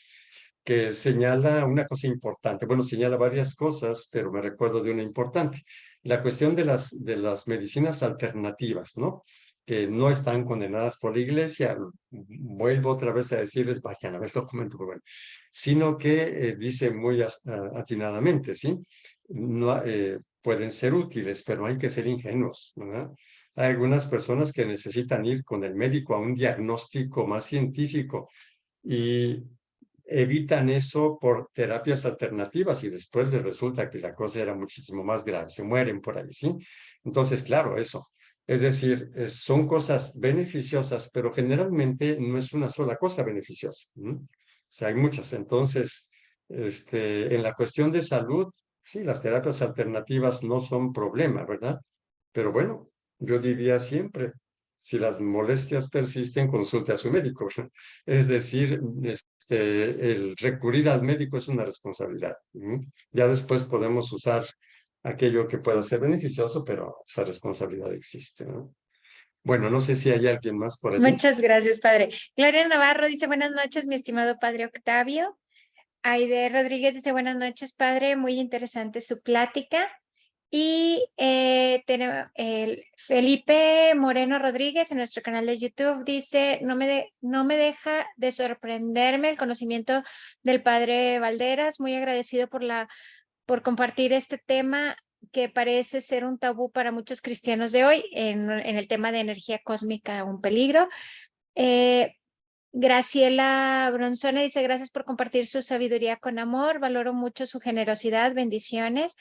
Que señala una cosa importante. Bueno, señala varias cosas, pero me recuerdo de una importante. La cuestión de las medicinas alternativas, ¿no? Que no están condenadas por la iglesia. Vuelvo otra vez a decirles, vayan a ver el documento, bueno, sino que dice muy atinadamente, ¿sí? No, pueden ser útiles, pero hay que ser ingenuos, ¿verdad? Hay algunas personas que necesitan ir con el médico a un diagnóstico más científico y evitan eso por terapias alternativas y después les resulta que la cosa era muchísimo más grave, se mueren por ahí, ¿sí? Entonces, claro, eso. Es decir, son cosas beneficiosas, pero generalmente no es una sola cosa beneficiosa. O sea, hay muchas. Entonces, en la cuestión de salud, sí, las terapias alternativas no son problema, ¿verdad? Pero bueno, yo diría siempre, si las molestias persisten, consulte a su médico. Es decir, el recurrir al médico es una responsabilidad. Ya después podemos usar aquello que pueda ser beneficioso, pero esa responsabilidad existe, ¿no? Bueno, no sé si hay alguien más por allí. Muchas gracias, padre. Gloria Navarro dice, buenas noches, mi estimado padre Octavio. Aide Rodríguez dice, buenas noches, padre. Muy interesante su plática. Y tenemos el Felipe Moreno Rodríguez en nuestro canal de YouTube dice, no me deja de sorprenderme el conocimiento del padre Valderas. Muy agradecido por compartir este tema que parece ser un tabú para muchos cristianos de hoy en el tema de energía cósmica, un peligro. Eh, Graciela Bronzone dice, gracias por compartir su sabiduría con amor, valoro mucho su generosidad, bendiciones.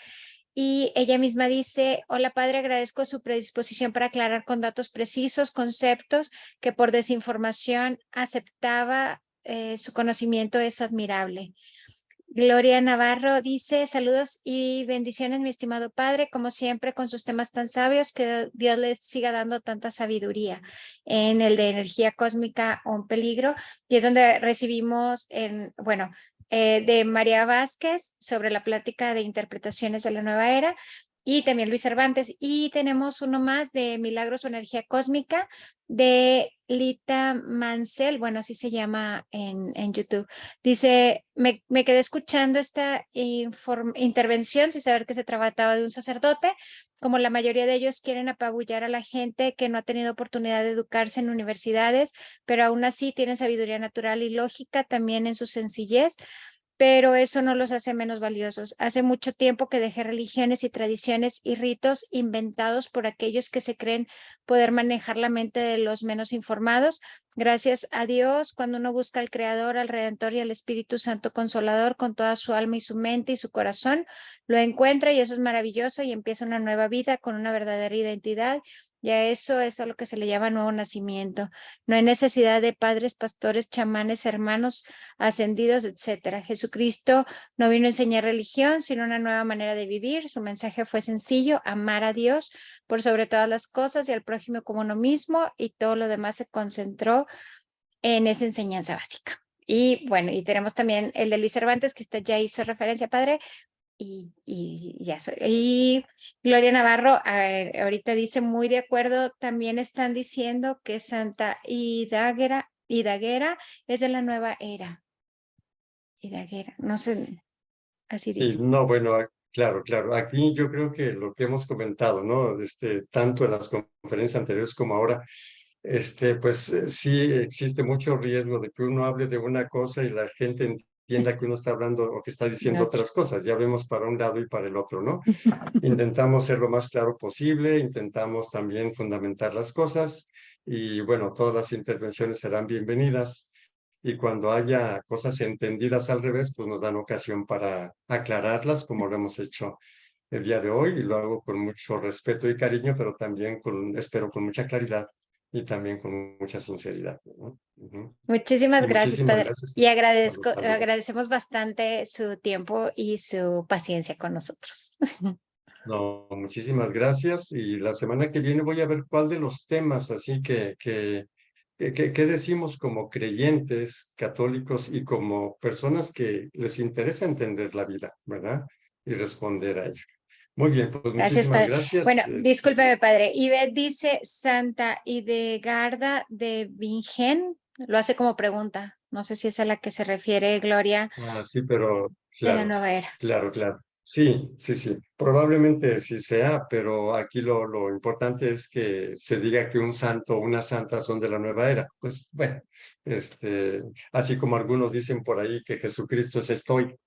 Y ella misma dice, hola padre, agradezco su predisposición para aclarar con datos precisos conceptos que por desinformación aceptaba, su conocimiento es admirable. Gloria Navarro dice, saludos y bendiciones, mi estimado padre, como siempre con sus temas tan sabios, que Dios les siga dando tanta sabiduría en el de energía cósmica o un peligro, y es donde recibimos bueno, de María Vázquez sobre la plática de interpretaciones de la nueva era, y también Luis Cervantes. Y tenemos uno más de Milagros o Energía Cósmica de Lita Mansell, bueno, así se llama en YouTube. Dice, me quedé escuchando esta intervención sin saber que se trataba de un sacerdote. Como la mayoría de ellos quieren apabullar a la gente que no ha tenido oportunidad de educarse en universidades, pero aún así tienen sabiduría natural y lógica también en su sencillez, pero eso no los hace menos valiosos. Hace mucho tiempo que dejé religiones y tradiciones y ritos inventados por aquellos que se creen poder manejar la mente de los menos informados. Gracias a Dios, cuando uno busca al Creador, al Redentor y al Espíritu Santo Consolador con toda su alma y su mente y su corazón, lo encuentra y eso es maravilloso y empieza una nueva vida con una verdadera identidad. Y a eso es a lo que se le llama nuevo nacimiento. No hay necesidad de padres, pastores, chamanes, hermanos ascendidos, etcétera. Jesucristo no vino a enseñar religión, sino una nueva manera de vivir. Su mensaje fue sencillo: amar a Dios por sobre todas las cosas y al prójimo como uno mismo, y todo lo demás se concentró en esa enseñanza básica. Y bueno, y tenemos también el de Luis Cervantes, que usted ya hizo referencia, padre, y ya soy. Y Gloria Navarro ahorita dice, muy de acuerdo, también están diciendo que Santa Idaguera es de la nueva era. Idaguera, no sé, así Sí, dice. no, bueno, claro, claro. Aquí yo creo que lo que hemos comentado, ¿no? Tanto en las conferencias anteriores como ahora, pues sí existe mucho riesgo de que uno hable de una cosa y la gente entienda que uno está hablando o que está diciendo Nuestro. otras cosas. Ya vemos para un lado y para el otro, ¿no? Intentamos ser lo más claro posible, intentamos también fundamentar las cosas y bueno, todas las intervenciones serán bienvenidas. Y cuando haya cosas entendidas al revés, pues nos dan ocasión para aclararlas, como lo hemos hecho el día de hoy, y lo hago con mucho respeto y cariño, pero también espero con mucha claridad y también con mucha sinceridad, ¿no? Ujú. Muchísimas Y gracias, muchísimas padre. gracias Y por los saludos. agradecemos bastante su tiempo y su paciencia con nosotros. No, muchísimas gracias. Y la semana que viene voy a ver cuál de los temas, así que decimos como creyentes católicos y como personas que les interesa entender la vida, ¿verdad? Y responder a ello. Muy bien, pues Gracias, muchísimas padre. Bueno, gracias. discúlpeme, padre. Ivette dice Santa Idegarda de Bingen. Lo hace como pregunta. No sé si es a la que se refiere Gloria Sí, pero de la claro, nueva era. claro. Sí, sí, sí. Probablemente sí sea, pero aquí lo importante es que se diga que un santo o una santa son de la nueva era. Pues bueno, así como algunos dicen por ahí que Jesucristo es estoico,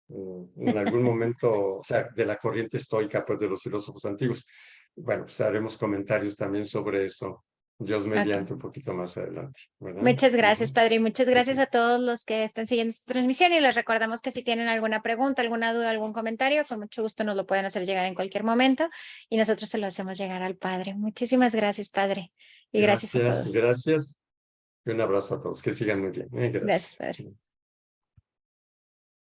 en algún momento, o sea, de la corriente estoica, pues de los filósofos antiguos. Bueno, pues haremos comentarios también sobre eso, Dios Ok. mediante un poquito más adelante, ¿verdad? Muchas gracias, Ujú. padre, y muchas Ok. gracias a todos los que están siguiendo esta transmisión, y les recordamos que si tienen alguna pregunta, alguna duda, algún comentario, con mucho gusto nos lo pueden hacer llegar en cualquier momento y nosotros se lo hacemos llegar al padre. Muchísimas gracias, padre, y gracias a Gracias, todos. gracias. Y un abrazo a todos. Que sigan muy bien. Gracias, Gracias. padre.